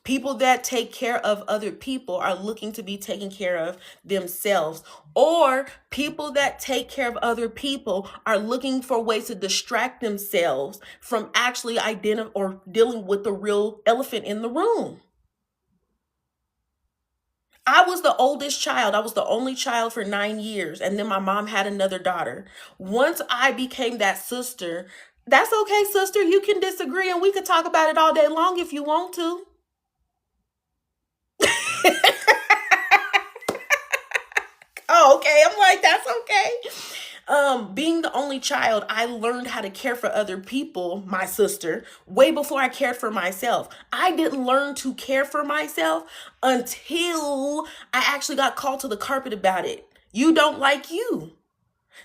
People that take care of other people are looking to be taken care of themselves. Or people that take care of other people are looking for ways to distract themselves from actually identifying or dealing with the real elephant in the room. I was the oldest child. I was the only child for 9 years. And then my mom had another daughter. Once I became that sister, that's okay, sister. You can disagree and we could talk about it all day long if you want to. Oh, okay. I'm like, that's okay. Being the only child, I learned how to care for other people, my sister, way before I cared for myself. I didn't learn to care for myself until I actually got called to the carpet about it. You don't like you.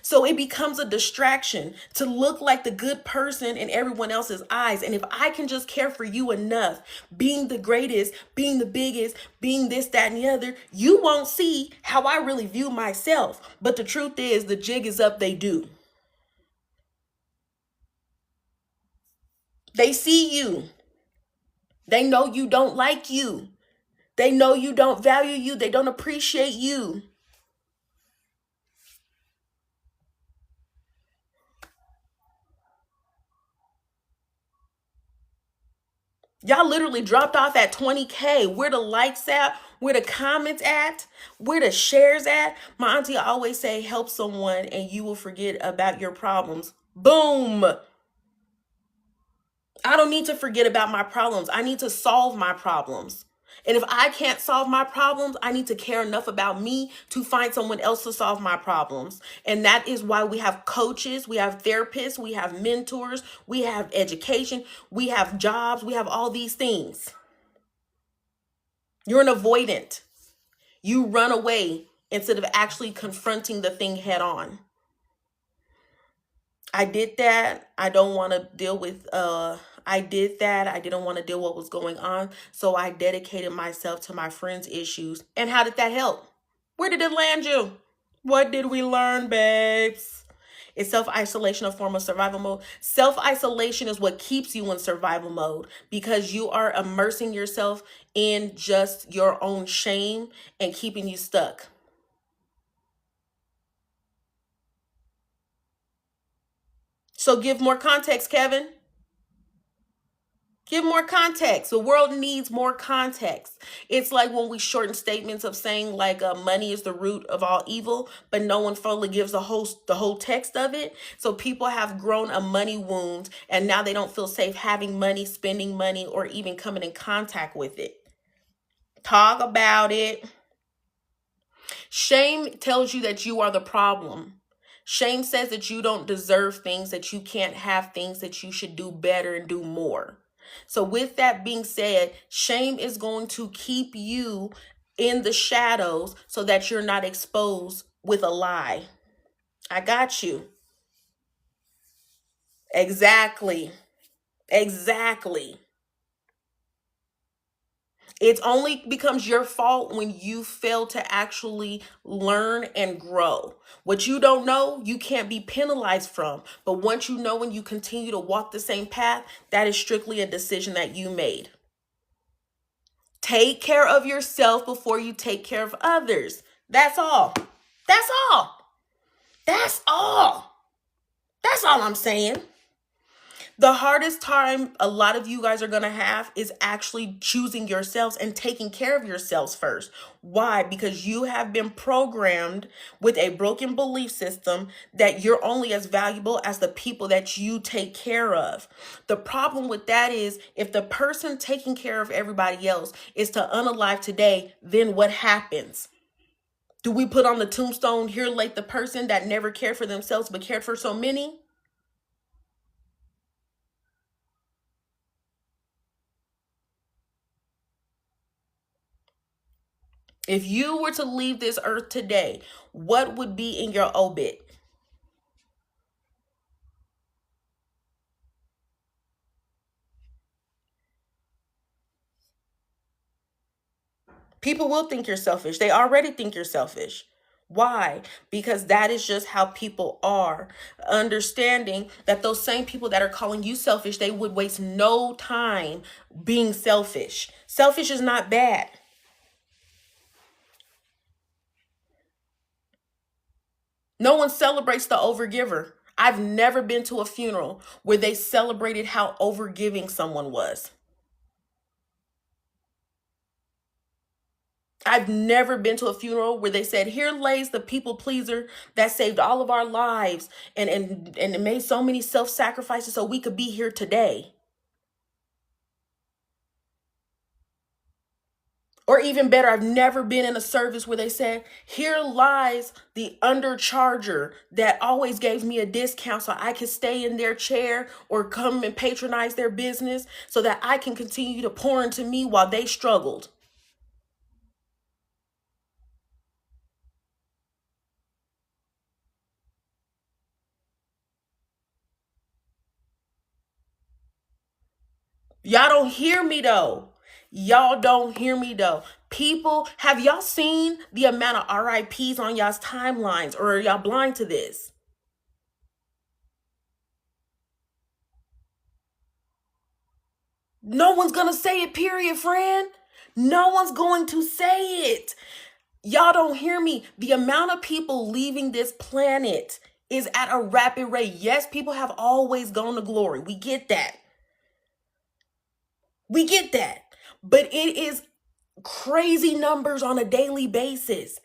So it becomes a distraction to look like the good person in everyone else's eyes. And if I can just care for you enough, being the greatest, being the biggest, being this, that, and the other, you won't see how I really view myself. But the truth is, the jig is up, they do. They see you. They know you don't like you. They know you don't value you. They don't appreciate you. Y'all literally dropped off at 20K. Where the likes at? Where the comments at? Where the shares at? My auntie always say, help someone and you will forget about your problems. Boom. I don't need to forget about my problems. I need to solve my problems. And if I can't solve my problems, I need to care enough about me to find someone else to solve my problems. And that is why we have coaches, we have therapists, we have mentors, we have education, we have jobs, we have all these things. You're an avoidant. You run away instead of actually confronting the thing head on. I did that. I don't want to deal with I did that. I didn't want to deal with what was going on. So I dedicated myself to my friends' issues. And how did that help? Where did it land you? What did we learn, babes? Is self-isolation a form of survival mode? Self-isolation is what keeps you in survival mode because you are immersing yourself in just your own shame and keeping you stuck. So give more context, Kevin. Give more context. The world needs more context. It's like when we shorten statements of saying like money is the root of all evil, but no one fully gives the whole text of it. So people have grown a money wound, and now they don't feel safe having money, spending money, or even coming in contact with it. Talk about it. Shame tells you that you are the problem. Shame says that you don't deserve things, that you can't have things, that you should do better and do more. So, with that being said, shame is going to keep you in the shadows so that you're not exposed with a lie. I got you. Exactly. Exactly. It only becomes your fault when you fail to actually learn and grow. What you don't know, you can't be penalized from. But once you know and you continue to walk the same path, that is strictly a decision that you made. Take care of yourself before you take care of others. That's all. That's all. That's all. That's all I'm saying. The hardest time a lot of you guys are going to have is actually choosing yourselves and taking care of yourselves first. Why? Because you have been programmed with a broken belief system that you're only as valuable as the people that you take care of. The problem with that is if the person taking care of everybody else is to unalive today, then what happens? Do we put on the tombstone, here lay the person that never cared for themselves but cared for so many? If you were to leave this earth today, what would be in your obit? People will think you're selfish. They already think you're selfish. Why? Because that is just how people are. Understanding that those same people that are calling you selfish, they would waste no time being selfish. Selfish is not bad. No one celebrates the overgiver. I've never been to a funeral where they celebrated how overgiving someone was. I've never been to a funeral where they said, here lays the people pleaser that saved all of our lives and made so many self-sacrifices so we could be here today. Or even better, I've never been in a service where they said, here lies the undercharger that always gave me a discount so I could stay in their chair or come and patronize their business so that I can continue to pour into me while they struggled. Y'all don't hear me though. Y'all don't hear me though. People, have y'all seen the amount of RIPs on y'all's timelines, or are y'all blind to this? No one's gonna say it, period, friend. No one's going to say it. Y'all don't hear me. The amount of people leaving this planet is at a rapid rate. Yes, people have always gone to glory. We get that. We get that. But it is crazy numbers on a daily basis.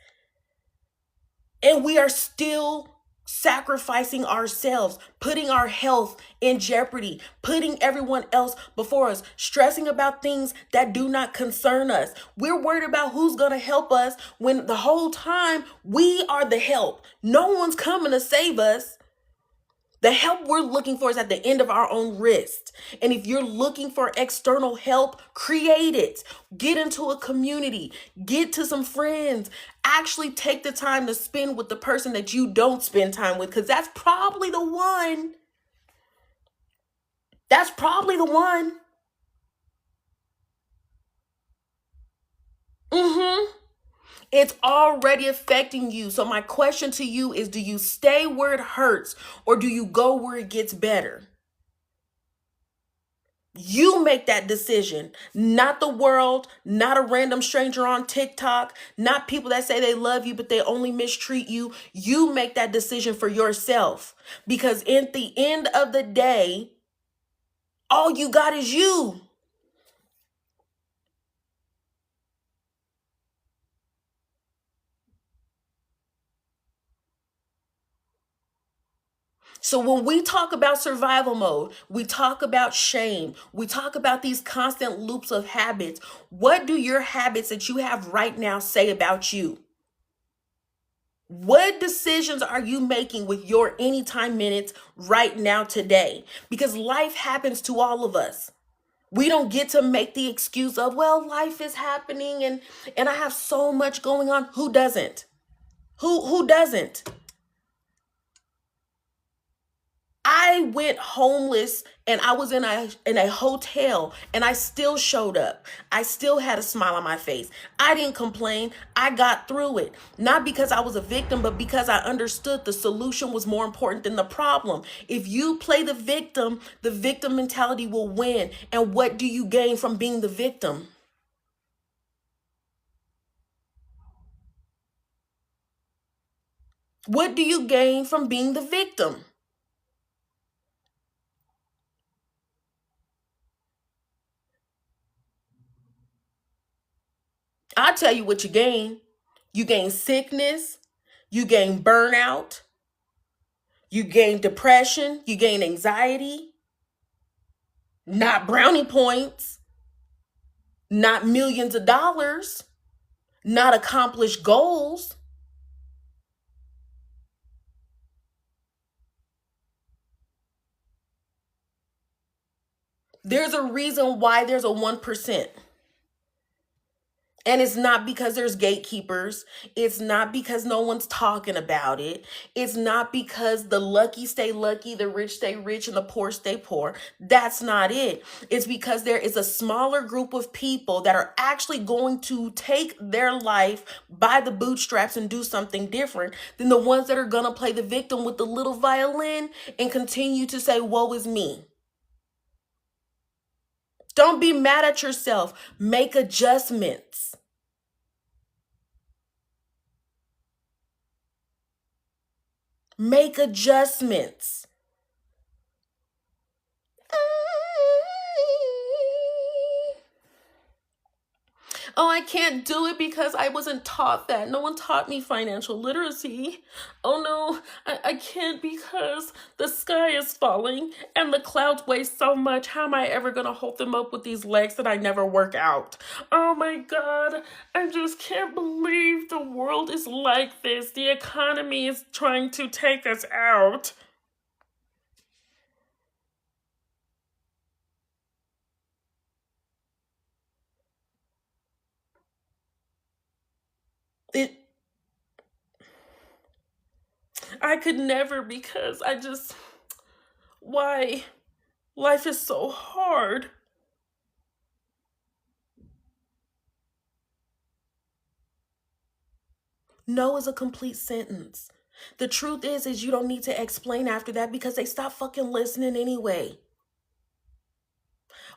And we are still sacrificing ourselves, putting our health in jeopardy, putting everyone else before us, stressing about things that do not concern us. We're worried about who's going to help us when the whole time we are the help. No one's coming to save us. The help we're looking for is at the end of our own wrist. And if you're looking for external help, create it. Get into a community. Get to some friends. Actually take the time to spend with the person that you don't spend time with, because that's probably the one. That's probably the one. Mm-hmm. It's already affecting you. So my question to you is, do you stay where it hurts or do you go where it gets better? You make that decision, not the world, not a random stranger on TikTok, not people that say they love you, but they only mistreat you. You make that decision for yourself, because in the end of the day, all you got is you. So when we talk about survival mode, we talk about shame, we talk about these constant loops of habits. What do your habits that you have right now say about you? What decisions are you making with your anytime minutes right now today? Because life happens to all of us. We don't get to make the excuse of, well, life is happening and I have so much going on. Who doesn't? Who doesn't? I went homeless and I was in a hotel and I still showed up. I still had a smile on my face. I didn't complain. I got through it. Not because I was a victim, but because I understood the solution was more important than the problem. If you play the victim mentality will win. And what do you gain from being the victim? What do you gain from being the victim? I'll tell you what you gain. You gain sickness, you gain burnout, you gain depression, you gain anxiety, not brownie points, not millions of dollars, not accomplished goals. There's a reason why there's a 1%. And it's not because there's gatekeepers. It's not because no one's talking about it. It's not because the lucky stay lucky, the rich stay rich, and the poor stay poor. That's not it. It's because there is a smaller group of people that are actually going to take their life by the bootstraps and do something different than the ones that are going to play the victim with the little violin and continue to say, woe is me. Don't be mad at yourself. Make adjustments. Make adjustments. Oh, I can't do it because I wasn't taught that. No one taught me financial literacy. Oh no, I can't because the sky is falling and the clouds weigh so much. How am I ever going to hold them up with these legs that I never work out? Oh my God, I just can't believe the world is like this. The economy is trying to take us out. It I could never because why? Life is so hard. No is a complete sentence. The truth is you don't need to explain after that because they stop fucking listening anyway.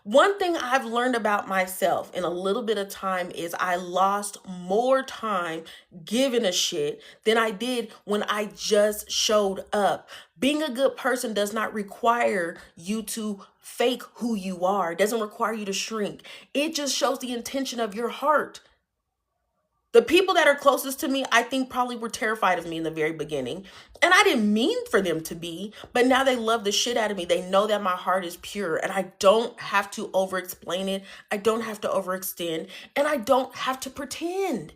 One thing I've learned about myself in a little bit of time is I lost more time giving a shit than I did when I just showed up. Being a good person does not require you to fake who you are. It doesn't require you to shrink. It just shows the intention of your heart. The people that are closest to me, I think probably were terrified of me in the very beginning. And I didn't mean for them to be, but now they love the shit out of me. They know that my heart is pure and I don't have to over explain it. I don't have to overextend and I don't have to pretend.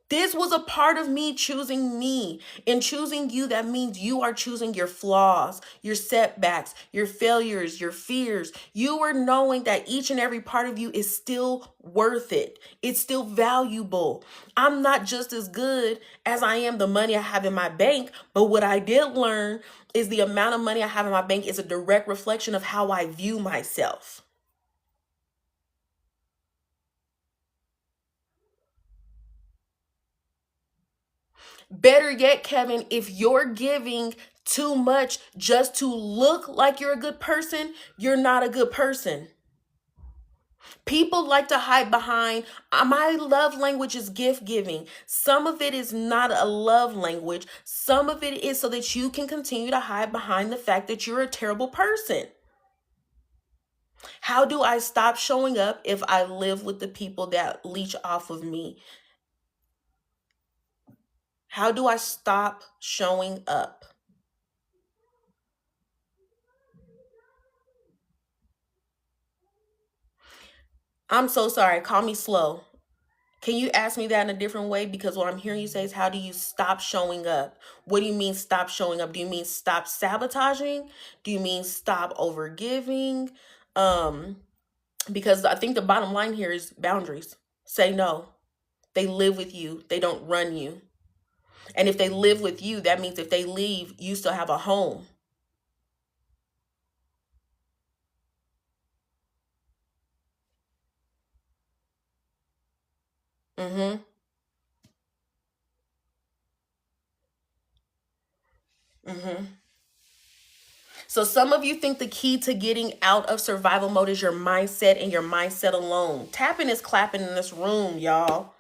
This was a part of me choosing me. In choosing you, that means you are choosing your flaws, your setbacks, your failures, your fears. You are knowing that each and every part of you is still worth it. It's still valuable. I'm not just as good as I am the money I have in my bank, but what I did learn is the amount of money I have in my bank is a direct reflection of how I view myself. Better yet, Kevin, if you're giving too much just to look like you're a good person, you're not a good person. People like to hide behind, my love language is gift giving. Some of it is not a love language. Some of it is so that you can continue to hide behind the fact that you're a terrible person. How do I stop showing up if I live with the people that leech off of me? How do I stop showing up? I'm so sorry. Call me slow. Can you ask me that in a different way? Because what I'm hearing you say is, how do you stop showing up? What do you mean stop showing up? Do you mean stop sabotaging? Do you mean stop overgiving? Um, because I think the bottom line here is boundaries. Say no. They live with you. They don't run you. And if they live with you, that means if they leave, you still have a home. Mm-hmm. Mm-hmm. So some of you think the key to getting out of survival mode is your mindset and your mindset alone. Tapping is clapping in this room, y'all.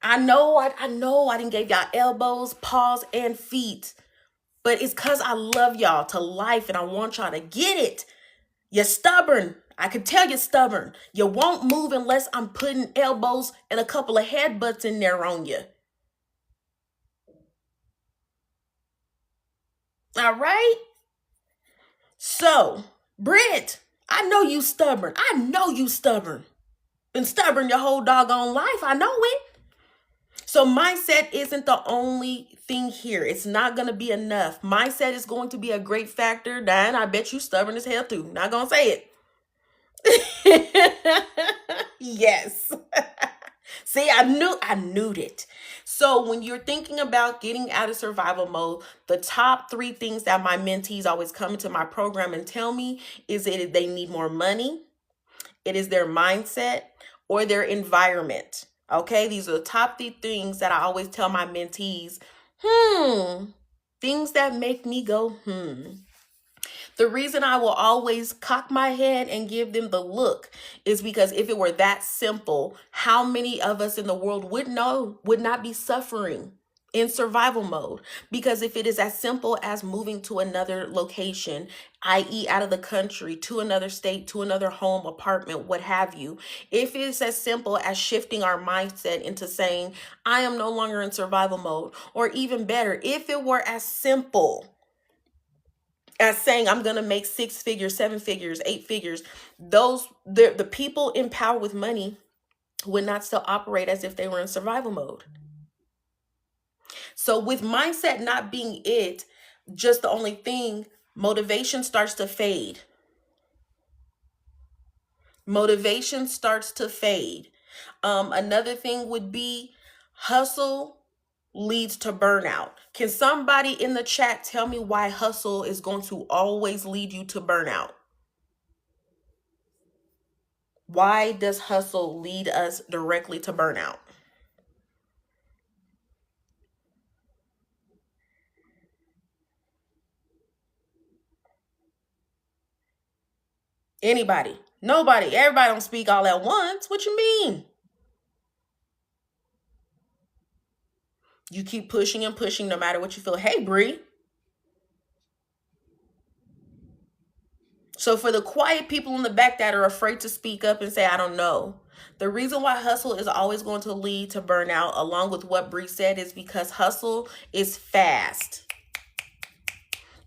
I know I didn't give y'all elbows, paws, and feet. But it's because I love y'all to life and I want y'all to get it. You're stubborn. I can tell you're stubborn. You won't move unless I'm putting elbows and a couple of headbutts in there on you. All right? So, Britt, I know you stubborn. I know you stubborn. Been stubborn your whole doggone life. I know it. So mindset isn't the only thing here. It's not going to be enough. Mindset is going to be a great factor. Dan, I bet you stubborn as hell too. Not going to say it. Yes. See, I knew it. So when you're thinking about getting out of survival mode, the top 3 things that my mentees always come into my program and tell me is that they need more money, it is their mindset, or their environment. Okay, these are the top 3 things that I always tell my mentees. Things that make me go, The reason I will always cock my head and give them the look is because if it were that simple, how many of us in the world would not be suffering in survival mode? Because if it is as simple as moving to another location, i.e. out of the country, to another state, to another home, apartment, what have you, if it's as simple as shifting our mindset into saying, I am no longer in survival mode, or even better, if it were as simple as saying I'm going to make 6 figures, 7 figures, 8 figures, the people in power with money would not still operate as if they were in survival mode. So with mindset not being it, just the only thing, motivation starts to fade. Motivation starts to fade. Another thing would be hustle leads to burnout. Can somebody in the chat tell me why hustle is going to always lead you to burnout? Why does hustle lead us directly to burnout? Anybody? Nobody. Everybody don't speak all at once. What you mean? You keep pushing and pushing no matter what you feel. Hey, Bree. So for the quiet people in the back that are afraid to speak up and say, I don't know, the reason why hustle is always going to lead to burnout, along with what Bree said, is because hustle is fast.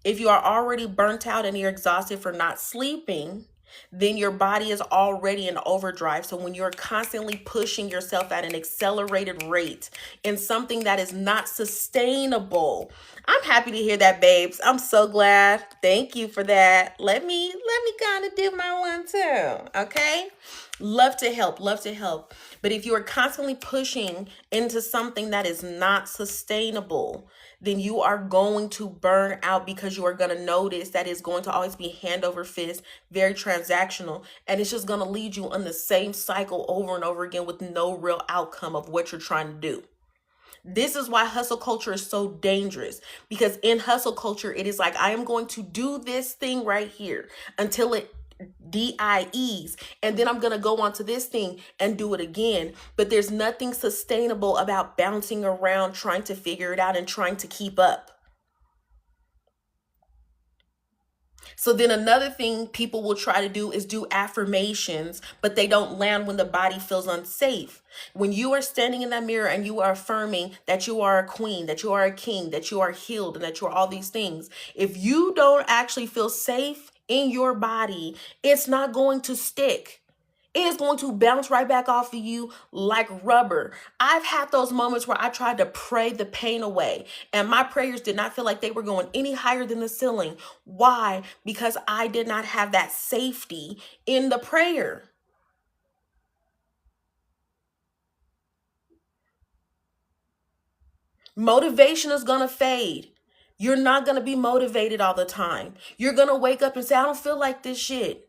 If you are already burnt out and you're exhausted for not sleeping, then your body is already in overdrive. So when you're constantly pushing yourself at an accelerated rate in something that is not sustainable, I'm happy to hear that, babes. I'm so glad. Thank you for that. Let me kind of do my one too. Okay. Love to help, love to help. But if you are constantly pushing into something that is not sustainable, then you are going to burn out, because you are going to notice that it's going to always be hand over fist, very transactional, and it's just going to lead you on the same cycle over and over again with no real outcome of what you're trying to do. This is why hustle culture is so dangerous, because in hustle culture, it is like, I am going to do this thing right here until it DIEs, and then I'm going to go on to this thing and do it again. But there's nothing sustainable about bouncing around, trying to figure it out and trying to keep up. So then another thing people will try to do is do affirmations, but they don't land when the body feels unsafe. When you are standing in that mirror and you are affirming that you are a queen, that you are a king, that you are healed, and that you are all these things, if you don't actually feel safe in your body, it's not going to stick. It is going to bounce right back off of you like rubber. I've had those moments where I tried to pray the pain away, and my prayers did not feel like they were going any higher than the ceiling. Why? Because I did not have that safety in the prayer. Motivation is going to fade. You're not going to be motivated all the time. You're going to wake up and say, I don't feel like this shit.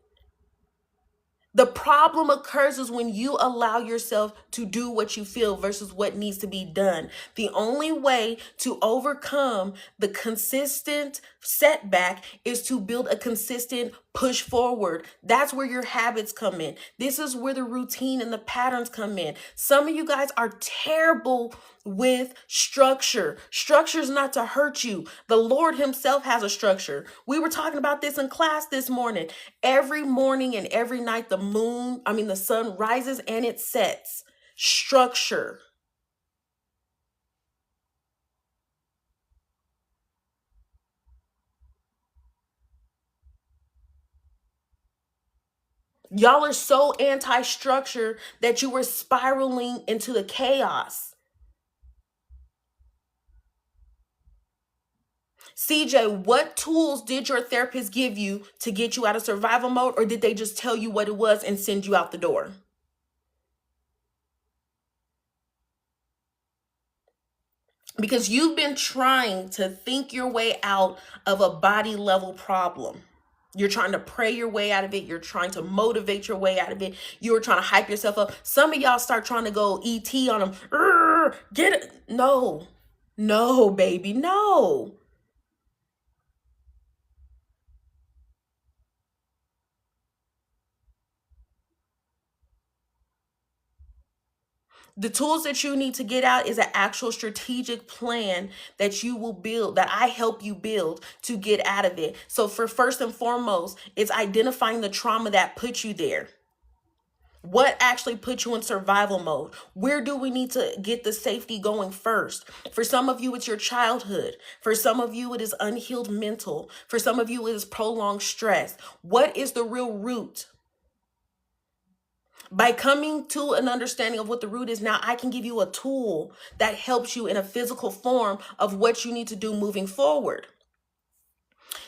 The problem occurs is when you allow yourself to do what you feel versus what needs to be done. The only way to overcome the consistent setback is to build a consistent push forward. That's where your habits come in. This is where the routine and the patterns come in. Some of you guys are terrible with structure. Structure is not to hurt you. The Lord himself has a structure. We were talking about this in class this morning. Every morning and every night, the sun rises and it sets. Structure. Y'all are so anti-structure that you were spiraling into the chaos. CJ, what tools did your therapist give you to get you out of survival mode, or did they just tell you what it was and send you out the door? Because you've been trying to think your way out of a body level problem. You're trying to pray your way out of it. You're trying to motivate your way out of it. You're trying to hype yourself up. Some of y'all start trying to go ET on them. Get it. No, no, baby, no. The tools that you need to get out is an actual strategic plan that you will build, that I help you build to get out of it. So for first and foremost, it's identifying the trauma that put you there. What actually put you in survival mode? Where do we need to get the safety going first? For some of you, it's your childhood. For some of you, it is unhealed mental. For some of you, it is prolonged stress. What is the real root? By coming to an understanding of what the root is, now I can give you a tool that helps you in a physical form of what you need to do moving forward.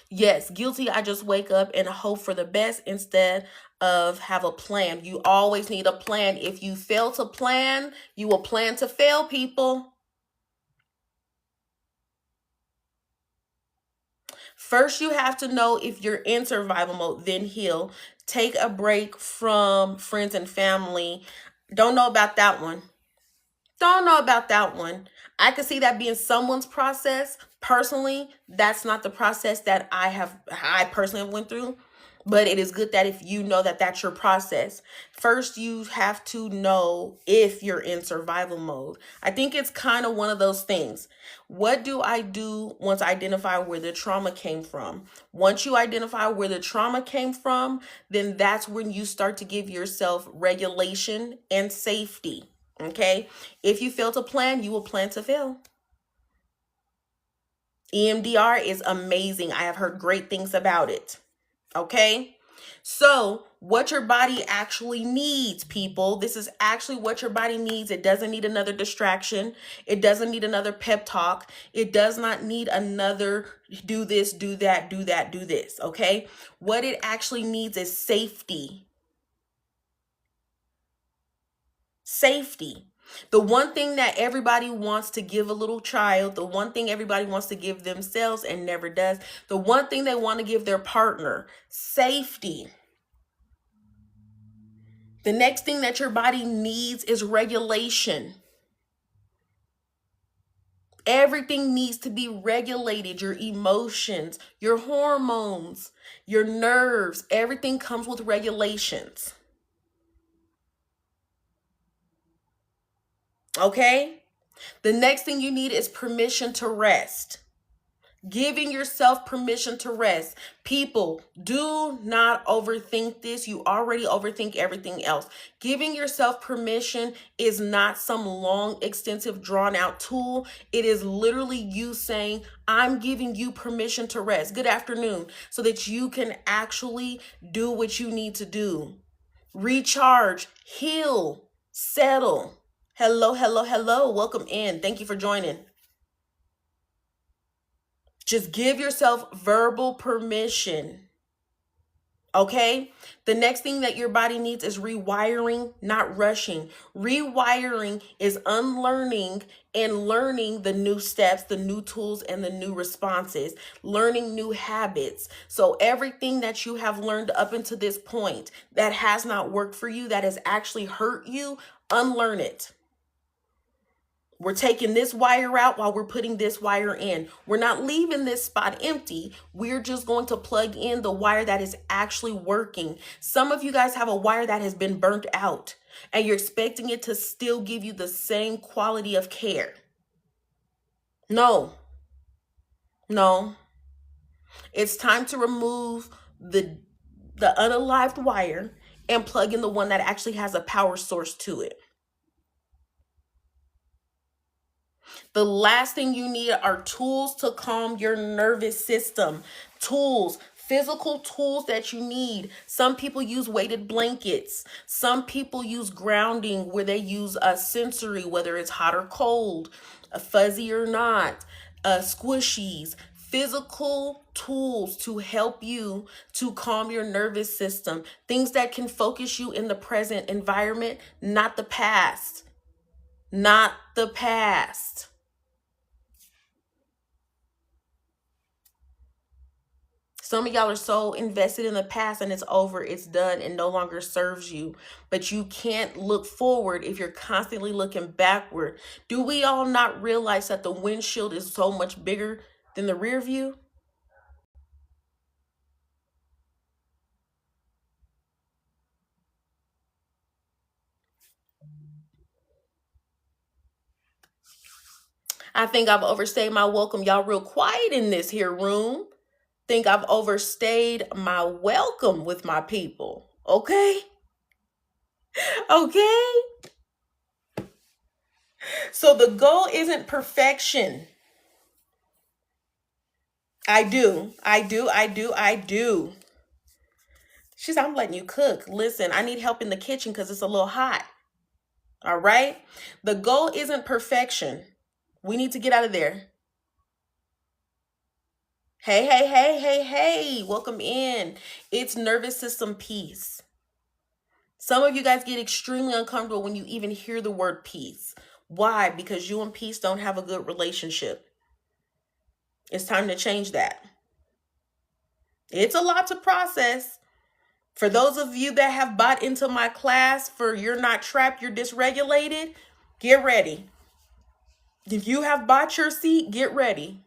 Yes, guilty. I just wake up and hope for the best instead of have a plan. You always need a plan. If you fail to plan, you will plan to fail, people. First, you have to know if you're in survival mode, then heal. Take a break from friends and family. Don't know about that one. Don't know about that one. I could see that being someone's process. Personally, that's not the process that I personally went through. But it is good that if you know that that's your process. First, you have to know if you're in survival mode. I think it's kind of one of those things. What do I do once I identify where the trauma came from? Once you identify where the trauma came from, then that's when you start to give yourself regulation and safety. Okay? If you fail to plan, you will plan to fail. EMDR is amazing. I have heard great things about it. Okay? So, what your body actually needs, people, this is actually what your body needs. It doesn't need another distraction. It doesn't need another pep talk. It does not need another do this, do that, do that, do this. Okay? What it actually needs is safety. Safety. The one thing that everybody wants to give a little child, the one thing everybody wants to give themselves and never does, the one thing they want to give their partner, safety. The next thing that your body needs is regulation. Everything needs to be regulated. Your emotions, your hormones, your nerves, everything comes with regulations. Okay? The next thing you need is permission to rest. Giving yourself permission to rest. People, do not overthink this. You already overthink everything else. Giving yourself permission is not some long, extensive, drawn out tool. It is literally you saying, I'm giving you permission to rest. Good afternoon. So that you can actually do what you need to do. Recharge, heal, settle. Hello, hello, hello. Welcome in. Thank you for joining. Just give yourself verbal permission. Okay? The next thing that your body needs is rewiring, not rushing. Rewiring is unlearning and learning the new steps, the new tools, and the new responses, learning new habits. So everything that you have learned up until this point that has not worked for you, that has actually hurt you, unlearn it. We're taking this wire out while we're putting this wire in. We're not leaving this spot empty. We're just going to plug in the wire that is actually working. Some of you guys have a wire that has been burnt out and you're expecting it to still give you the same quality of care. No. It's time to remove the unalived wire and plug in the one that actually has a power source to it. The last thing you need are tools to calm your nervous system. Tools, physical tools that you need. Some people use weighted blankets. Some people use grounding where they use a sensory, whether it's hot or cold, a fuzzy or not, squishies. Physical tools to help you to calm your nervous system. Things that can focus you in the present environment, not the past. Not the past. Some of y'all are so invested in the past and it's over, it's done, and no longer serves you. But you can't look forward if you're constantly looking backward. Do we all not realize that the windshield is so much bigger than the rear view? I think I've overstayed my welcome. Y'all real quiet in this here room. Think I've overstayed my welcome with my people. Okay? Okay? So the goal isn't perfection. I do. She said, I'm letting you cook. Listen, I need help in the kitchen because it's a little hot. All right? The goal isn't perfection. We need to get out of there. Hey. Welcome in. It's nervous system peace. Some of you guys get extremely uncomfortable when you even hear the word peace. Why? Because you and peace don't have a good relationship. It's time to change that. It's a lot to process. For those of you that have bought into my class for You're Not Trapped, You're Dysregulated, get ready. If you have bought your seat, get ready.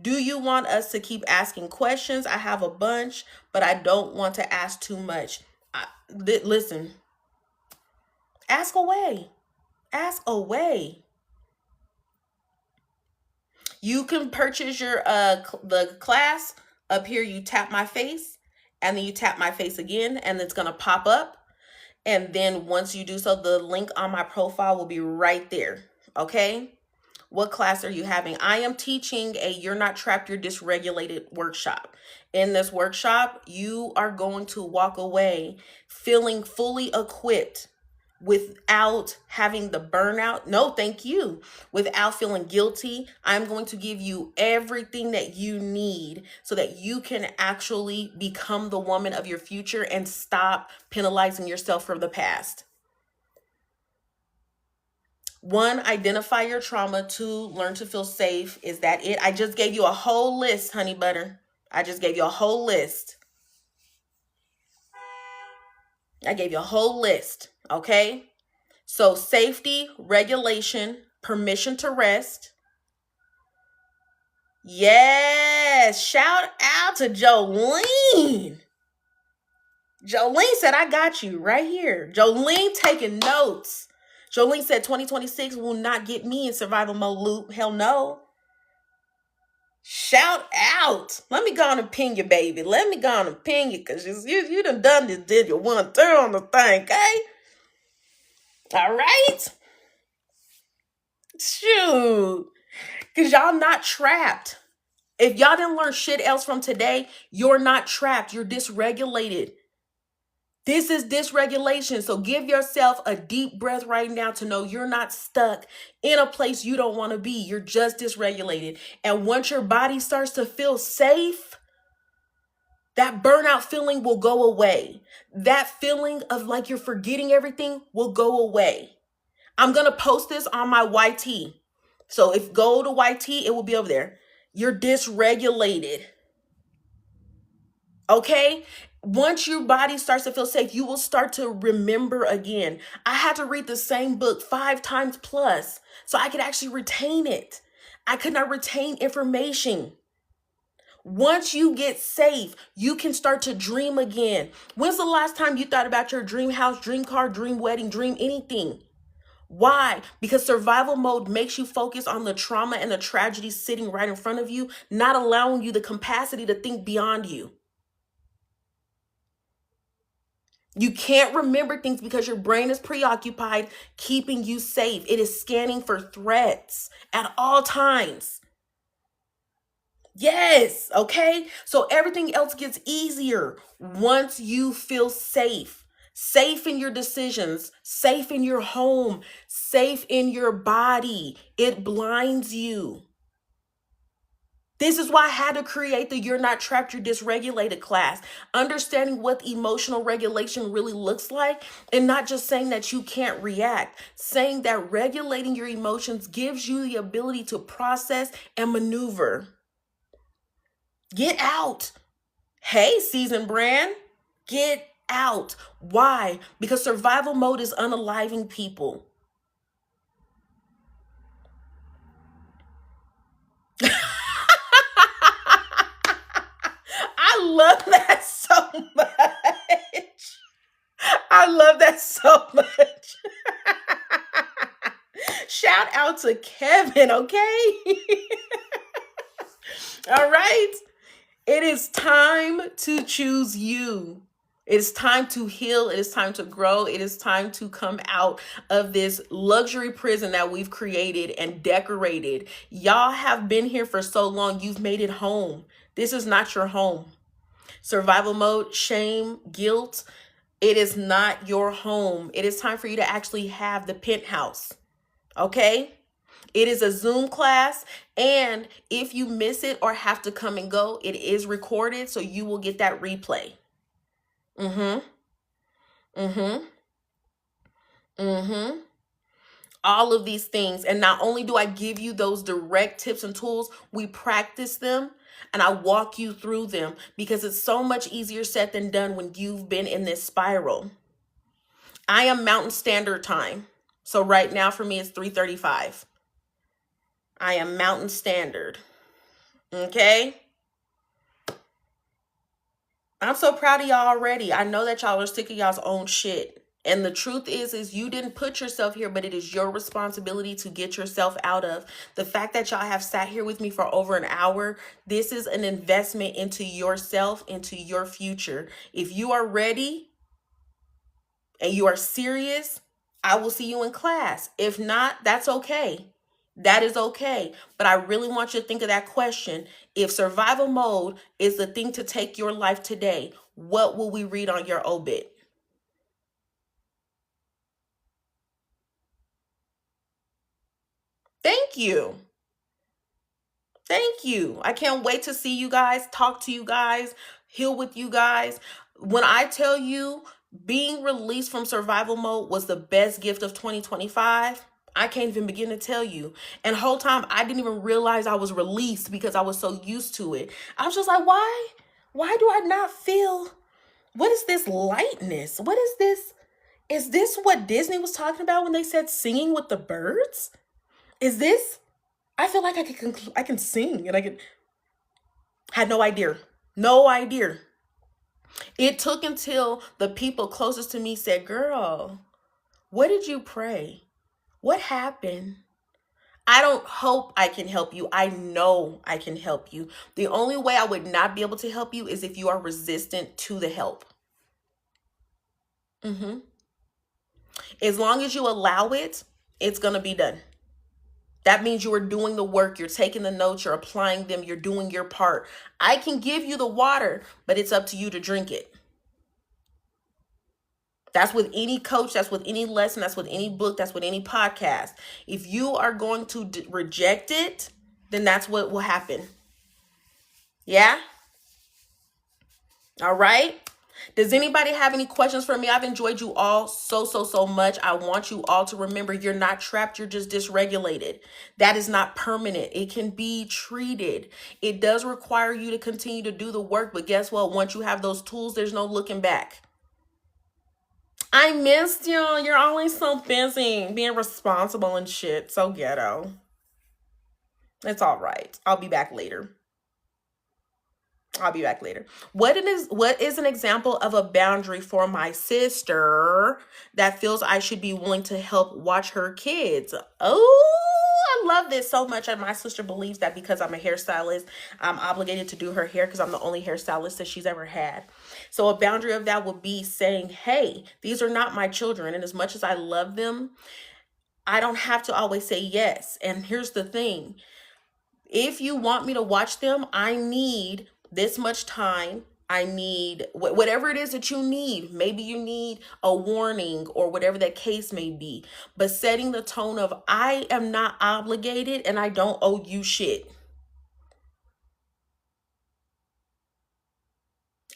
Do you want us to keep asking questions? I have a bunch, but I don't want to ask too much. Listen, ask away. Ask away. You can purchase your the class up here. You tap my face and then you tap my face again and it's going to pop up. And then once you do so, the link on my profile will be right there. Okay. What class are you having? I am teaching a You're Not Trapped, You're Dysregulated workshop. In this workshop, you are going to walk away feeling fully equipped without having the burnout. No, thank you. Without feeling guilty. I'm going to give you everything that you need so that you can actually become the woman of your future and stop penalizing yourself from the past. 1, identify your trauma. 2, learn to feel safe. Is that it? I just gave you a whole list, honey butter. I just gave you a whole list. I gave you a whole list, okay? So safety, regulation, permission to rest. Yes, shout out to Jolene. Jolene said, I got you right here. Jolene taking notes. Jolene said 2026 will not get me in survival mode loop. Hell no. Shout out. Let me go on and ping you, baby. Let me go on and ping you because you done this, did your 1/3 on the thing, okay? All right? Shoot. Because y'all not trapped. If y'all didn't learn shit else from today, you're not trapped. You're dysregulated. This is dysregulation. So give yourself a deep breath right now to know you're not stuck in a place you don't want to be. You're just dysregulated. And once your body starts to feel safe, that burnout feeling will go away. That feeling of like you're forgetting everything will go away. I'm going to post this on my YT. So if go to YT, it will be over there. You're dysregulated. Okay? Once your body starts to feel safe, you will start to remember again. I had to read the same book 5 times plus so I could actually retain it. I could not retain information. Once you get safe, you can start to dream again. When's the last time you thought about your dream house, dream car, dream wedding, dream anything? Why? Because survival mode makes you focus on the trauma and the tragedy sitting right in front of you, not allowing you the capacity to think beyond you. You can't remember things because your brain is preoccupied, keeping you safe. It is scanning for threats at all times. Yes, okay? So everything else gets easier once you feel safe. Safe in your decisions, safe in your home, safe in your body. It blinds you. This is why I had to create the You're Not Trapped, You're Dysregulated class. Understanding what emotional regulation really looks like and not just saying that you can't react. Saying that regulating your emotions gives you the ability to process and maneuver. Get out. Hey, seasoned brand, get out. Why? Because survival mode is unaliving people. I love that so much. I love that so much. Shout out to Kevin, okay? All right. It is time to choose you. It is time to heal. It is time to grow. It is time to come out of this luxury prison that we've created and decorated. Y'all have been here for so long. You've made it home. This is not your home. Survival mode, shame, guilt. It is not your home. It is time for you to actually have the penthouse. Okay? It is a Zoom class, and if you miss it or have to come and go, it is recorded, so you will get that replay. All of these things. And not only do I give you those direct tips and tools, we practice them and I walk you through them because it's so much easier said than done when you've been in this spiral. I am Mountain Standard Time. So right now for me, it's 3:35. I am Mountain Standard. Okay? I'm so proud of y'all already. I know that y'all are sick of y'all's own shit. And the truth is you didn't put yourself here, but it is your responsibility to get yourself out of. The fact that y'all have sat here with me for over an hour, this is an investment into yourself, into your future. If you are ready and you are serious, I will see you in class. If not, that's okay. That is okay. But I really want you to think of that question. If survival mode is the thing to take your life today, what will we read on your obit? Thank you. Thank you. I can't wait to see you guys, talk to you guys, heal with you guys. When I tell you being released from survival mode was the best gift of 2025, I can't even begin to tell you. And the whole time I didn't even realize I was released because I was so used to it. I was just like, why? Why do I not feel, what is this lightness? What is this? Is this what Disney was talking about when they said singing with the birds? Is this? I feel like I can sing and had no idea. No idea. It took until the people closest to me said, "Girl, what did you pray? What happened?" I don't hope I can help you. I know I can help you. The only way I would not be able to help you is if you are resistant to the help. As long as you allow it, it's going to be done. That means you are doing the work. You're taking the notes. You're applying them. You're doing your part. I can give you the water, but it's up to you to drink it. That's with any coach. That's with any lesson. That's with any book. That's with any podcast. If you are going to reject it, then that's what will happen. Yeah? All right? Does anybody have any questions for me? I've enjoyed you all so much. I want you all to remember you're not trapped. You're just dysregulated. That is not permanent. It can be treated. It does require you to continue to do the work. But guess what? Once you have those tools, there's no looking back. I missed you. You're always so busy being responsible and shit. So ghetto. It's all right. I'll be back later. What is an example of a boundary for my sister that feels I should be willing to help watch her kids? Oh, I love this so much. And my sister believes that because I'm a hairstylist, I'm obligated to do her hair because I'm the only hairstylist that she's ever had. So a boundary of that would be saying, hey, these are not my children. And as much as I love them, I don't have to always say yes. And here's the thing. If you want me to watch them, I need this much time. I need whatever it is that you need. Maybe you need a warning or whatever that case may be. But setting the tone of I am not obligated and I don't owe you shit.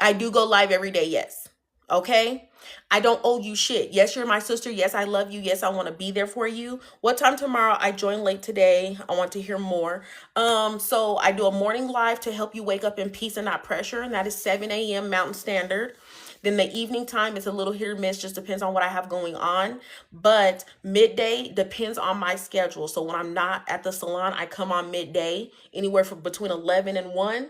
I do go live every day, yes. Okay? I don't owe you shit. Yes, you're my sister. Yes, I love you. Yes, I want to be there for you. What time tomorrow? I joined late today. I want to hear more. So I do a morning live to help you wake up in peace and not pressure, and that is 7 a.m. Mountain Standard. Then the evening time is a little hit or miss, just depends on what I have going on. But midday depends on my schedule. So when I'm not at the salon, I come on midday, anywhere from between 11 and 1.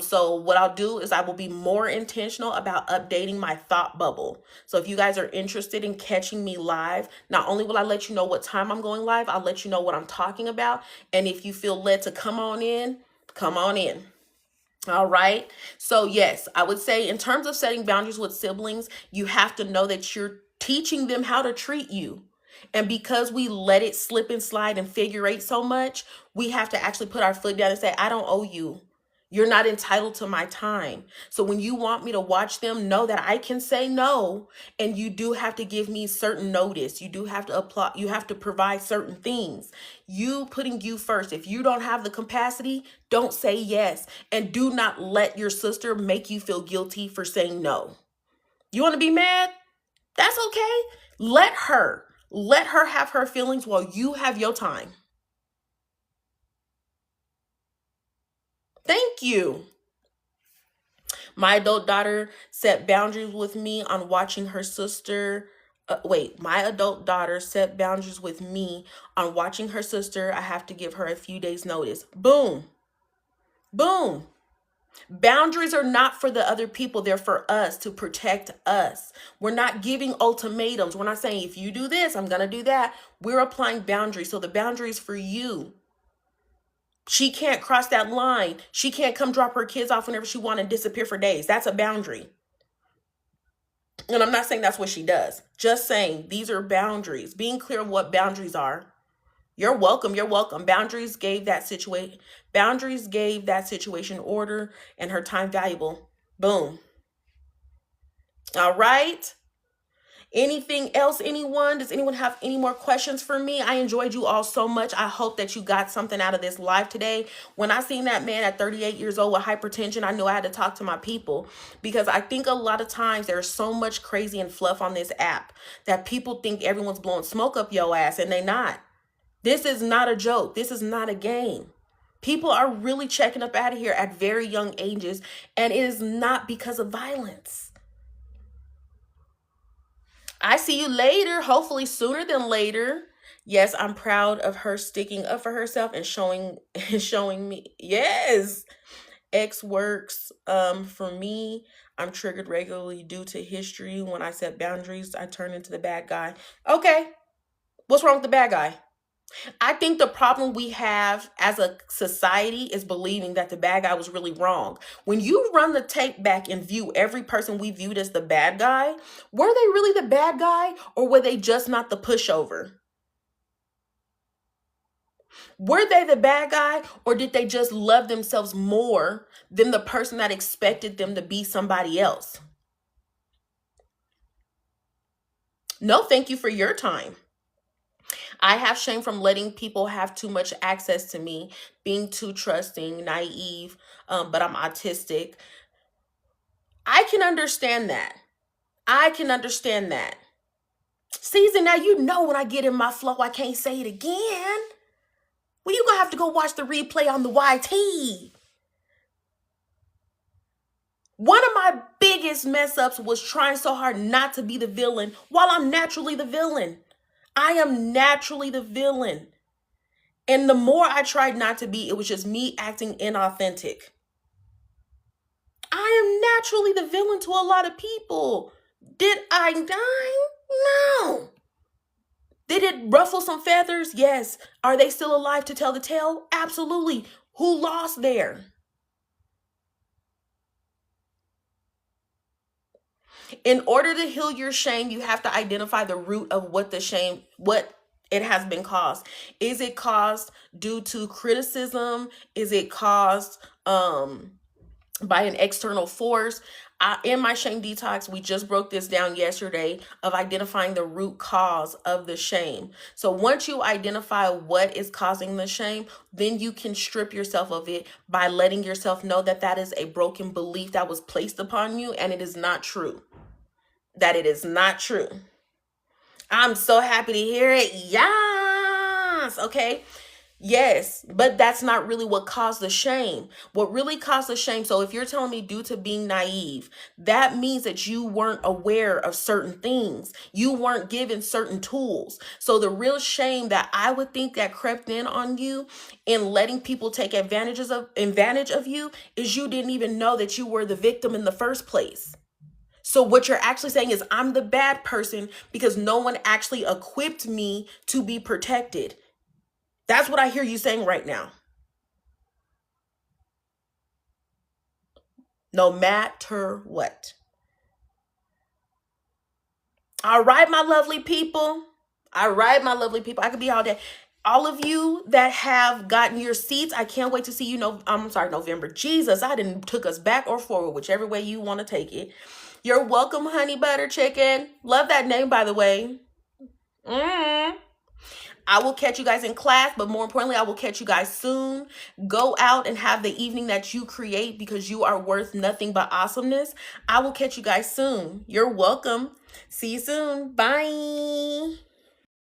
So what I'll do is I will be more intentional about updating my thought bubble. So if you guys are interested in catching me live, not only will I let you know what time I'm going live, I'll let you know what I'm talking about. And if you feel led to come on in, come on in. All right. So yes, I would say in terms of setting boundaries with siblings, you have to know that you're teaching them how to treat you. And because we let it slip and slide and figure eight so much, we have to actually put our foot down and say, I don't owe you. You're not entitled to my time. So when you want me to watch them, know that I can say no. And you do have to give me certain notice. You do have to apply. You have to provide certain things. You putting you first. If you don't have the capacity, don't say yes. And do not let your sister make you feel guilty for saying no. You want to be mad? That's okay. Let her have her feelings while you have your time. Thank you. My adult daughter set boundaries with me on watching her sister. My adult daughter set boundaries with me on watching her sister. I have to give her a few days notice. Boom. Boom. Boundaries are not for the other people. They're for us to protect us. We're not giving ultimatums. We're not saying if you do this, I'm going to do that. We're applying boundaries. So the boundary is for you. She can't cross that line. She can't come drop her kids off whenever she wants and disappear for days. That's a boundary. And I'm not saying that's what she does. Just saying these are boundaries. Being clear of what boundaries are. You're welcome. You're welcome. Boundaries gave that situation order and her time valuable. Boom. All right. Anything else, anyone? Does anyone have any more questions for me? I enjoyed you all so much. I hope that you got something out of this live today. When I seen that man at 38 years old with hypertension, I knew I had to talk to my people because I think a lot of times there's so much crazy and fluff on this app that people think everyone's blowing smoke up your ass and they not. This is not a joke. This is not a game. People are really checking up out of here at very young ages, and it is not because of violence. I see you later, hopefully sooner than later. Yes, I'm proud of her sticking up for herself and showing me. Yes. X works. For me, I'm triggered regularly due to history. When I set boundaries, I turn into the bad guy. Okay. What's wrong with the bad guy? I think the problem we have as a society is believing that the bad guy was really wrong. When you run the tape back and view every person we viewed as the bad guy, were they really the bad guy, or were they just not the pushover? Were they the bad guy, or did they just love themselves more than the person that expected them to be somebody else? No, thank you for your time. I have shame from letting people have too much access to me, being too trusting, naive, but I'm autistic. I can understand that. I can understand that. Season, now you know when I get in my flow, I can't say it again. Well, you're going to have to go watch the replay on the YT. One of my biggest mess ups was trying so hard not to be the villain while I'm naturally the villain. I am naturally the villain. And the more I tried not to be, it was just me acting inauthentic. I am naturally the villain to a lot of people. Did I die? No. Did it ruffle some feathers? Yes. Are they still alive to tell the tale? Absolutely. Who lost there? In order to heal your shame, you have to identify the root of what it has been caused. Is it caused due to criticism? Is it caused by an external force? In my shame detox, we just broke this down yesterday of identifying the root cause of the shame. So once you identify what is causing the shame, then you can strip yourself of it by letting yourself know that that is a broken belief that was placed upon you, and it is not true. That it is not true. I'm so happy to hear it. Yes. Okay. Yes, but that's not really what caused the shame. What really caused the shame, so if you're telling me due to being naive, that means that you weren't aware of certain things. You weren't given certain tools. So the real shame that I would think that crept in on you in letting people take advantage of you is you didn't even know that you were the victim in the first place. So what you're actually saying is I'm the bad person because no one actually equipped me to be protected. That's what I hear you saying right now. No matter what. All right, my lovely people. All right, my lovely people. I could be all day. All of you that have gotten your seats, I can't wait to see you. November. Jesus, I didn't took us back or forward, whichever way you want to take it. You're welcome, honey butter chicken. Love that name, by the way. I will catch you guys in class, but more importantly, I will catch you guys soon. Go out and have the evening that you create because you are worth nothing but awesomeness. I will catch you guys soon. You're welcome. See you soon. Bye.